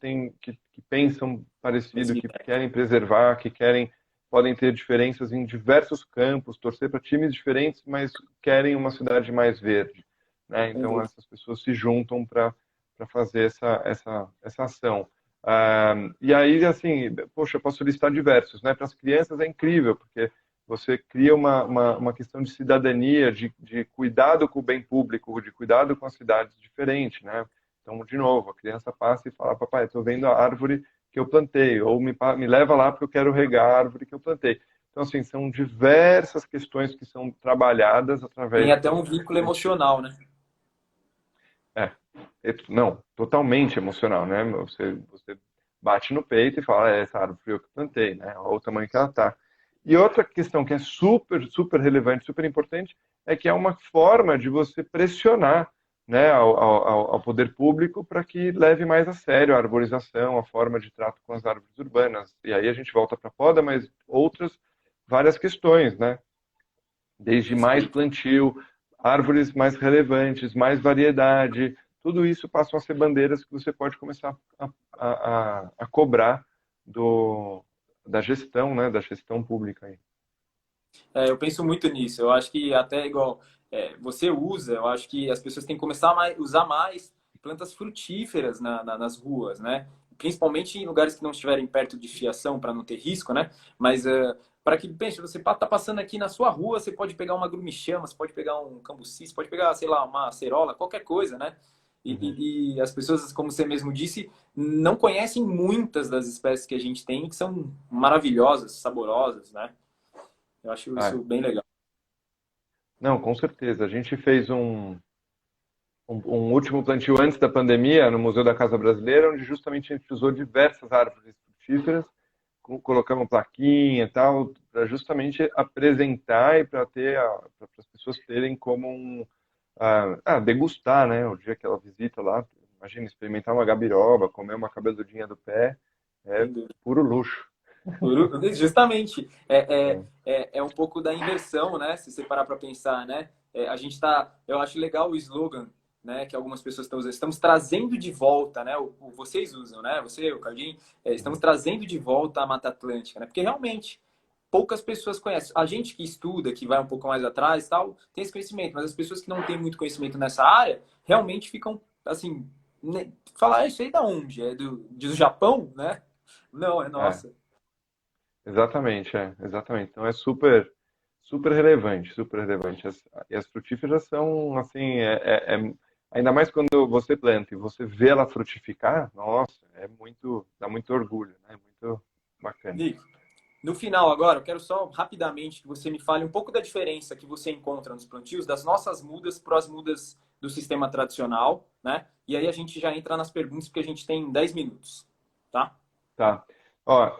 C: pensam parecido, que querem preservar, que querem podem ter diferenças em diversos campos, torcer para times diferentes, mas querem uma cidade mais verde, né? Então essas pessoas se juntam para fazer essa ação. E aí, assim, poxa, eu posso listar diversos, né? Para as crianças é incrível, porque você cria uma questão de cidadania, de cuidado com o bem público, de cuidado com as cidades diferente, né? Então, de novo, a criança passa e fala, papai, estou vendo a árvore que eu plantei, ou me leva lá porque eu quero regar a árvore que eu plantei. Então, assim, são diversas questões que são trabalhadas
A: Tem
C: através
A: até um vínculo emocional, né?
C: é, não, totalmente emocional, né? Você bate no peito e fala, essa árvore foi eu que plantei, né? Olha o tamanho que ela tá. E outra questão que é super, super relevante, super importante, é que é uma forma de você pressionar, né, ao poder público para que leve mais a sério a arborização, a forma de trato com as árvores urbanas. E aí a gente volta para a poda, mas outras várias questões, né? Desde mais
A: Perfeito.
C: plantio, árvores mais relevantes, mais variedade, tudo isso passam a ser bandeiras que você pode começar a cobrar da gestão, né, da gestão pública aí.
A: Eu penso muito nisso. Eu acho que até igual você usa, eu acho que as pessoas têm que começar a usar mais plantas frutíferas nas ruas, né? Principalmente em lugares que não estiverem perto de fiação para não ter risco, né? Mas para que, pense, você tá passando aqui na sua rua, você pode pegar uma grumichama, você pode pegar um cambuci, você pode pegar, sei lá, uma acerola, qualquer coisa, né?
C: Uhum.
A: E as pessoas, como você mesmo disse, não conhecem muitas das espécies que a gente tem, que são maravilhosas, saborosas, né? Eu acho
C: Ah,
A: isso bem legal.
C: não, com certeza. A gente fez um último plantio antes da pandemia no Museu da Casa Brasileira, onde justamente a gente usou diversas árvores frutíferas, colocamos plaquinha e tal, para justamente apresentar e para as pessoas terem como degustar, né? O dia que ela visita lá, imagina, experimentar uma gabiroba, comer uma cabeludinha do pé, é
A: Sem dúvida.
C: puro luxo.
A: Justamente,
C: É.
A: é um pouco da inversão, né? Se você parar para pensar, né? A gente tá, eu acho legal o slogan, né? Que algumas pessoas estão usando. Estamos trazendo de volta, né? Vocês usam, né? Você, o Cardinho, estamos trazendo de volta a Mata Atlântica, né? Porque realmente poucas pessoas conhecem. A gente que estuda, que vai um pouco mais atrás, tal, tem esse conhecimento, mas as pessoas que não têm muito conhecimento nessa área realmente ficam assim, né? Falar isso aí da onde? É do Japão, né? Não, é
C: É,
A: nossa.
C: exatamente, exatamente. Então é super, super relevante, super relevante. E as frutíferas são, assim, ainda mais quando você planta e você vê ela frutificar, nossa, dá muito orgulho, né? Muito bacana.
A: Nick, no final agora, eu quero só rapidamente que você me fale um pouco da diferença que você encontra nos plantios das nossas mudas para as mudas do sistema tradicional, né? E aí a gente já entra nas perguntas, porque a gente tem 10 minutos, tá?
C: Tá. Ó,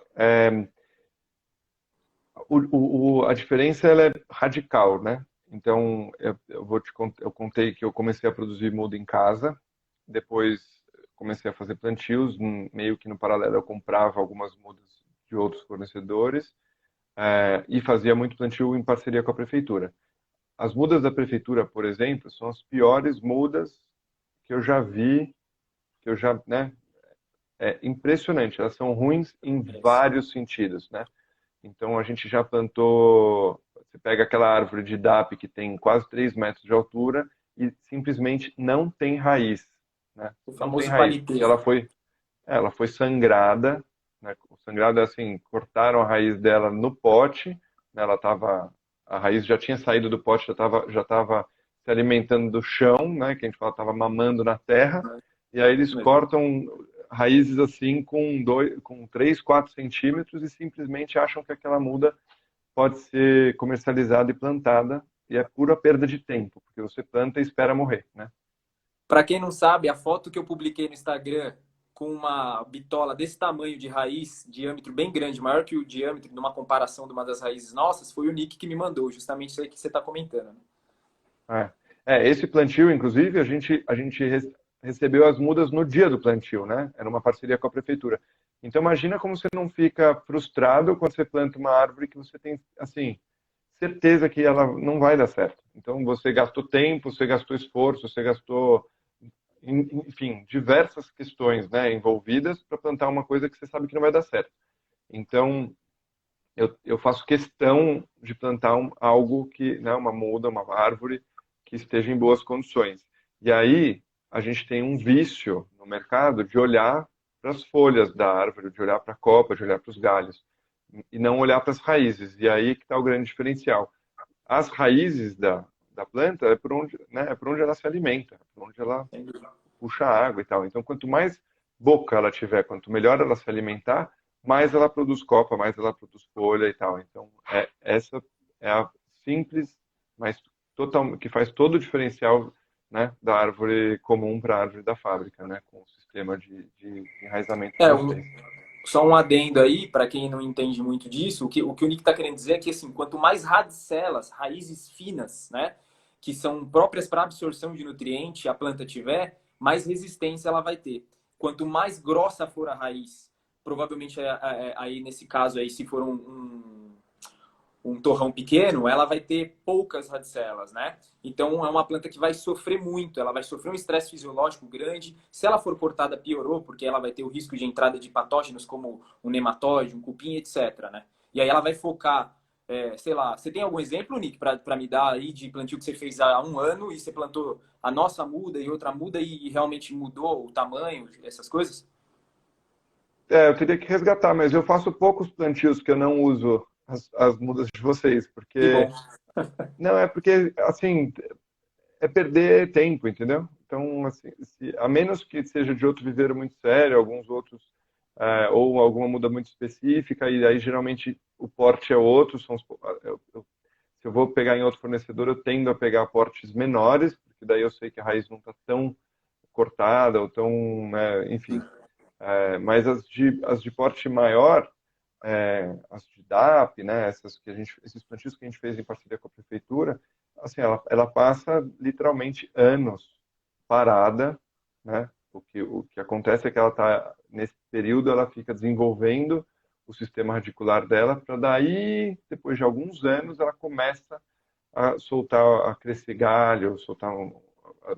C: a diferença ela é radical, né? Então, eu contei que eu comecei a produzir muda em casa, depois comecei a fazer plantios, meio que no paralelo eu comprava algumas mudas de outros fornecedores, e fazia muito plantio em parceria com a prefeitura. As mudas da prefeitura, por exemplo, são as piores mudas que eu já vi, que eu já, né? É impressionante, elas são ruins em vários sentidos, né? Então a gente já plantou. Você pega aquela árvore de DAP que tem quase 3 metros de altura e simplesmente não tem raiz, né?
A: O
C: Não tem
A: famoso
C: raiz, porque
A: paniteiro.
C: ela foi sangrada, né? O sangrado é assim, cortaram a raiz dela no pote, né? A raiz já tinha saído do pote, já estava se alimentando do chão, né? Que a gente fala, estava mamando na terra, e aí eles
A: Isso mesmo.
C: cortam raízes assim com 3, 4 centímetros e simplesmente acham que aquela muda pode ser comercializada e plantada, e é pura perda de tempo, porque você planta e espera morrer, né?
A: Para quem não sabe, a foto que eu publiquei no Instagram com uma bitola desse tamanho de raiz, diâmetro bem grande, maior que o diâmetro numa comparação de uma das raízes nossas, foi o Nick que me mandou, justamente isso aí que você está comentando, né?
C: É. Esse plantio, inclusive, a gente recebeu as mudas no dia do plantio, né? Era uma parceria com a prefeitura. Então, imagina como você não fica frustrado quando você planta uma árvore que você tem, assim, certeza que ela não vai dar certo. Então, você gastou tempo, você gastou esforço, você gastou, enfim, diversas questões, né, envolvidas para plantar uma coisa que você sabe que não vai dar certo. Então, eu faço questão de plantar algo que, né, uma muda, uma árvore que esteja em boas condições. E aí a gente tem um vício no mercado de olhar para as folhas da árvore, de olhar para a copa, de olhar para os galhos e não olhar para as raízes. E aí que está o grande diferencial. As raízes da planta é por onde, né, é por onde ela se alimenta, é por onde ela puxa água e tal. Então, quanto mais boca ela tiver, quanto melhor ela se alimentar, mais ela produz copa, mais ela produz folha e tal. Então, essa é a simples, mas total, que faz todo o diferencial, né, da árvore comum para a árvore da fábrica, né, com o sistema de enraizamento de
A: É,
C: vocês.
A: só um adendo aí, para quem não entende muito disso, o que o Nick está querendo dizer é que, assim, quanto mais radicelas, raízes finas, né, que são próprias para absorção de nutriente a planta tiver, mais resistência ela vai ter. Quanto mais grossa for a raiz, provavelmente aí nesse caso aí, se for um torrão pequeno, ela vai ter poucas radicelas, né? Então é uma planta que vai sofrer muito, ela vai sofrer um estresse fisiológico grande. Se ela for cortada, piorou, porque ela vai ter o risco de entrada de patógenos como um nematóide, um cupim, etc, né? E aí ela vai focar, sei lá, você tem algum exemplo, Nick, para me dar aí de plantio que você fez há um ano e você plantou a nossa muda e outra muda e realmente mudou o tamanho, essas coisas?
C: Eu teria que resgatar, mas eu faço poucos plantios que eu não uso as mudas de vocês,
A: Que bom.
C: porque não é porque assim é perder tempo, entendeu? Então, assim, a menos que seja de outro viveiro muito sério, alguns outros, ou alguma muda muito específica, e aí geralmente o porte é outro. Se eu vou pegar em outro fornecedor, eu tendo a pegar portes menores, porque daí eu sei que a raiz não está tão cortada, ou tão, enfim. Mas as de porte maior, as de DAP, né, esses plantios que a gente fez em parceria com a prefeitura, assim, ela passa literalmente anos parada, né? O que acontece é que ela tá nesse período ela fica desenvolvendo o sistema radicular dela para daí, depois de alguns anos, ela começa a soltar, a crescer galho,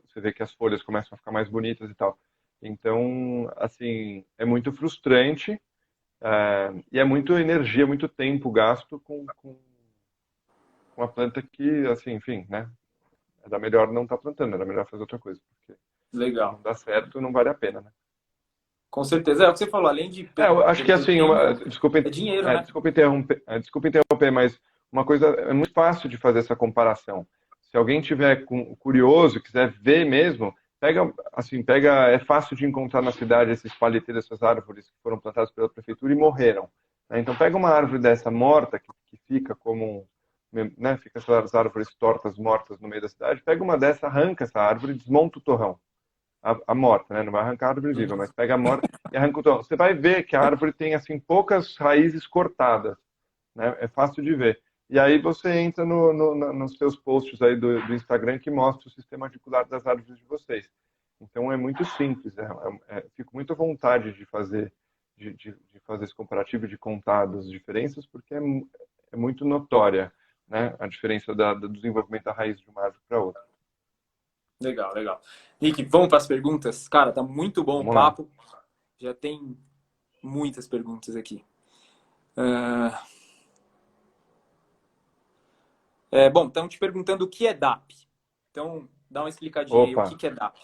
C: você vê que as folhas começam a ficar mais bonitas e tal. Então, assim, é muito frustrante, e é muito energia, muito tempo gasto com uma planta que, assim, enfim, né? Era melhor não estar plantando, era melhor fazer outra coisa, porque se não
A: Legal.
C: dá certo, não vale a pena, né?
A: Com certeza. É o que você falou, além de
C: Eu acho que
A: perder
C: assim,
A: tempo,
C: desculpa,
A: é dinheiro, né?
C: desculpa interromper, mas uma coisa é muito fácil de fazer essa comparação. Se alguém tiver curioso, quiser ver mesmo, é fácil de encontrar na cidade esses paliteiros, essas árvores que foram plantadas pela prefeitura e morreram, né? Então pega uma árvore dessa morta que fica como, né, fica essas árvores tortas, mortas no meio da cidade, pega uma dessa, arranca essa árvore, desmonta o torrão, a morta, né? Não vai arrancar a árvore viva, mas pega a morta e arranca o torrão. Você vai ver que a árvore tem assim poucas raízes cortadas, né? É fácil de ver. E aí você entra nos seus posts aí do Instagram que mostra o sistema articular das árvores de vocês. Então é muito simples, fico muito à vontade de fazer de fazer esse comparativo, de contar das diferenças, porque é muito notória, né, a diferença do desenvolvimento da raiz de uma árvore para outra.
A: Legal, legal. Rick, vamos para as perguntas? Cara, tá muito bom o
C: Vamos lá.
A: papo. Já tem muitas perguntas aqui. Ah, bom, estão te perguntando o que é DAP. Então, dá uma explicadinha aí. O que
C: Opa,
A: que é DAP?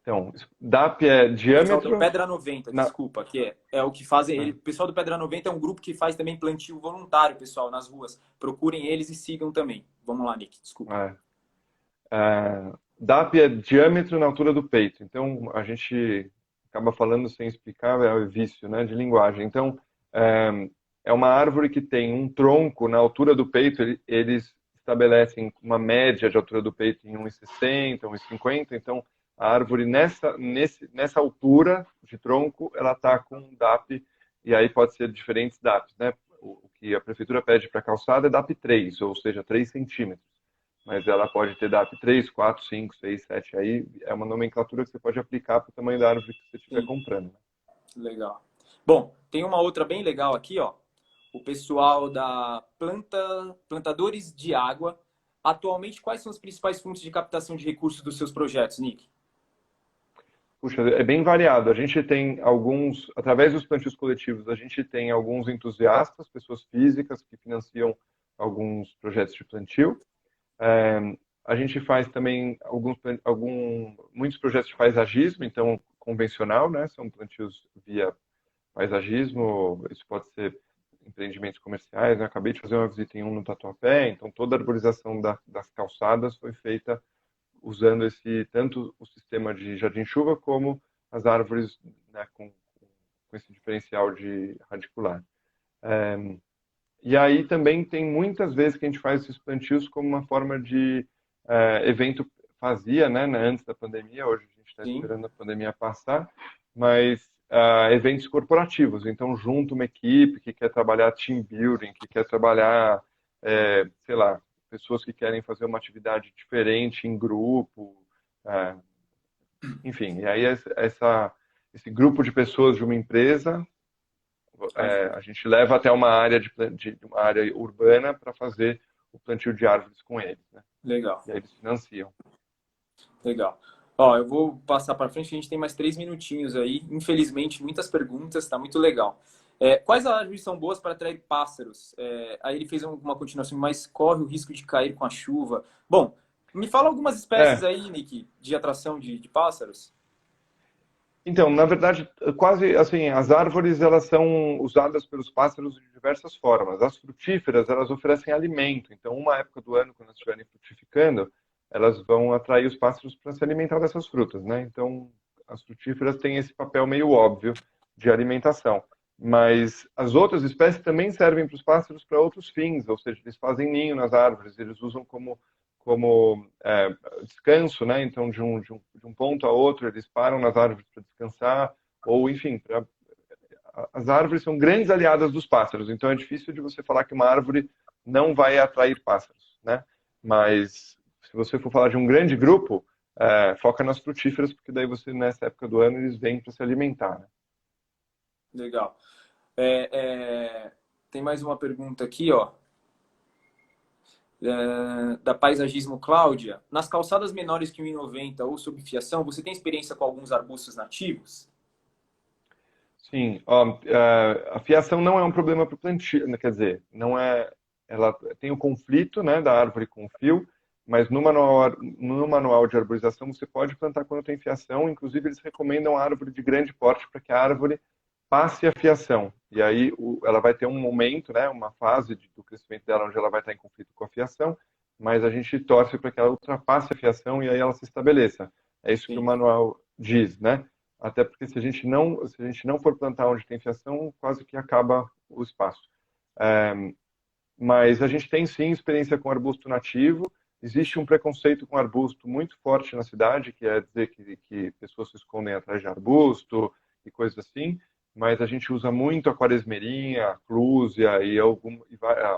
C: então, DAP é
A: O pessoal do
C: diâmetro.
A: Pedra 90,
C: Na...
A: desculpa, que é o que fazem.
C: é,
A: O pessoal do Pedra 90 é um grupo que faz também plantio voluntário, pessoal, nas ruas. Procurem eles e sigam também. Vamos lá, Nick, desculpa.
C: é, DAP é diâmetro na altura do peito. Então, a gente acaba falando sem explicar, é o vício, né, de linguagem. Então, é uma árvore que tem um tronco na altura do peito, eles estabelecem uma média de altura do peito em 1,60, 1,50. Então, a árvore nessa altura de tronco, ela está com um DAP, e aí pode ser diferentes DAPs, né? O que a prefeitura pede para a calçada é DAP 3, ou seja, 3 centímetros. mas ela pode ter DAP 3, 4, 5, 6, 7. Aí é uma nomenclatura que você pode aplicar para o tamanho da árvore que você estiver
A: Sim.
C: comprando. Né?
A: Legal. Bom, tem uma outra bem legal aqui, ó. O pessoal da Plantadores de Água. Atualmente, quais são as principais fontes de captação de recursos dos seus projetos, Nick?
C: Puxa, é bem variado. A gente tem alguns, através dos plantios coletivos, a gente tem alguns entusiastas, pessoas físicas que financiam alguns projetos de plantio. A gente faz também muitos projetos de paisagismo, então convencional, né? São plantios via paisagismo, isso pode ser empreendimentos comerciais. Né? Acabei de fazer uma visita em um no Tatuapé, então toda a arborização das calçadas foi feita usando tanto o sistema de jardim-chuva como as árvores, né, com esse diferencial de radicular. E aí também tem muitas vezes que a gente faz esses plantios como uma forma de evento fazia, né, antes da pandemia. Hoje a gente está esperando a pandemia passar, mas eventos corporativos. Então, junto uma equipe que quer trabalhar team building, que quer trabalhar, sei lá, pessoas que querem fazer uma atividade diferente em grupo, enfim. E aí esse grupo de pessoas de uma empresa, a gente leva até uma área uma área urbana para fazer o plantio de árvores com eles. Né?
A: Legal.
C: E aí eles financiam.
A: Legal. Ó, eu vou passar para frente, a gente tem mais 3 minutinhos aí. Infelizmente, muitas perguntas, tá muito legal. Quais árvores são boas para atrair pássaros? Aí ele fez uma continuação, mas corre o risco de cair com a chuva. Bom, me fala algumas espécies aí, Nick, de atração de pássaros.
C: Então, na verdade, quase assim, as árvores elas são usadas pelos pássaros de diversas formas. As frutíferas, elas oferecem alimento. Então, uma época do ano, quando elas estiverem frutificando, elas vão atrair os pássaros para se alimentar dessas frutas, né? Então, as frutíferas têm esse papel meio óbvio de alimentação. Mas as outras espécies também servem para os pássaros para outros fins, ou seja, eles fazem ninho nas árvores, eles usam como descanso, né? Então, de um ponto a outro, eles param nas árvores para descansar, ou enfim, as árvores são grandes aliadas dos pássaros, então é difícil de você falar que uma árvore não vai atrair pássaros, né? Mas se você for falar de um grande grupo, foca nas frutíferas, porque daí você, nessa época do ano, eles vêm para se alimentar. Né?
A: Legal. Tem mais uma pergunta aqui, ó. Da Paisagismo Cláudia. Nas calçadas menores que 1,90 ou sob fiação, você tem experiência com alguns arbustos nativos?
C: Sim. A fiação não é um problema para o plantio, quer dizer, não é, ela tem o conflito, né, da árvore com o fio, mas no manual de arborização você pode plantar quando tem fiação. Inclusive eles recomendam a árvore de grande porte para que a árvore passe a fiação. E aí ela vai ter um momento, né, uma fase do crescimento dela onde ela vai estar em conflito com a fiação, mas a gente torce para que ela ultrapasse a fiação e aí ela se estabeleça. É isso que o manual diz, né? Até porque se a gente não for plantar onde tem fiação, quase que acaba o espaço. Mas a gente tem sim experiência com arbusto nativo. Existe um preconceito com arbusto muito forte na cidade, que é dizer que pessoas se escondem atrás de arbusto e coisas assim. Mas a gente usa muito a quaresmeirinha, a clúzia e a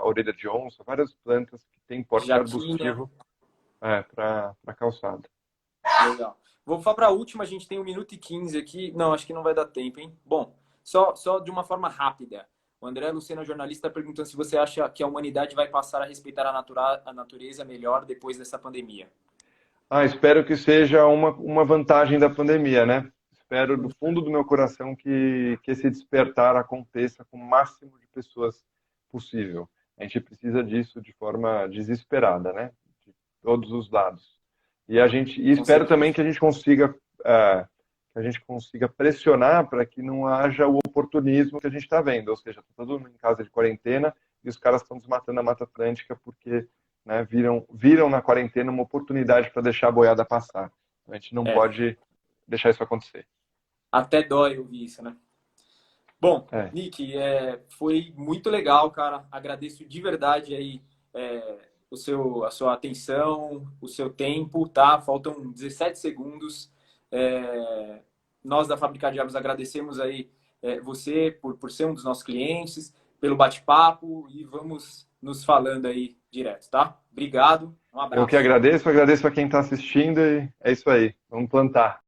C: orelha de onça, várias plantas que têm porte arbustivo para calçada.
A: Legal. Vou falar para a última, a gente tem 1 minuto e 15 aqui. Não, acho que não vai dar tempo, hein? Bom, só de uma forma rápida. O André Lucena, jornalista, perguntando se você acha que a humanidade vai passar a respeitar a natureza melhor depois dessa pandemia.
C: Espero que seja uma vantagem da pandemia, né? Espero do fundo do meu coração que esse despertar aconteça com o máximo de pessoas possível. A gente precisa disso de forma desesperada, né? De todos os lados. E espero também que a gente consiga pressionar para que não haja o oportunismo que a gente está vendo, ou seja, está todo mundo em casa de quarentena e os caras estão desmatando a Mata Atlântica porque, né, viram na quarentena uma oportunidade para deixar a boiada passar. A gente não pode deixar isso acontecer.
A: Até dói ouvir isso, né? Bom, Nick, foi muito legal, cara. Agradeço de verdade aí a sua atenção, o seu tempo, tá? Faltam 17 segundos. Nós da Fábrica de Árvores agradecemos aí você por ser um dos nossos clientes, pelo bate-papo e vamos nos falando aí direto, tá? Obrigado, um
C: Eu que
A: abraço.
C: agradeço a quem está assistindo e é isso aí. Vamos plantar.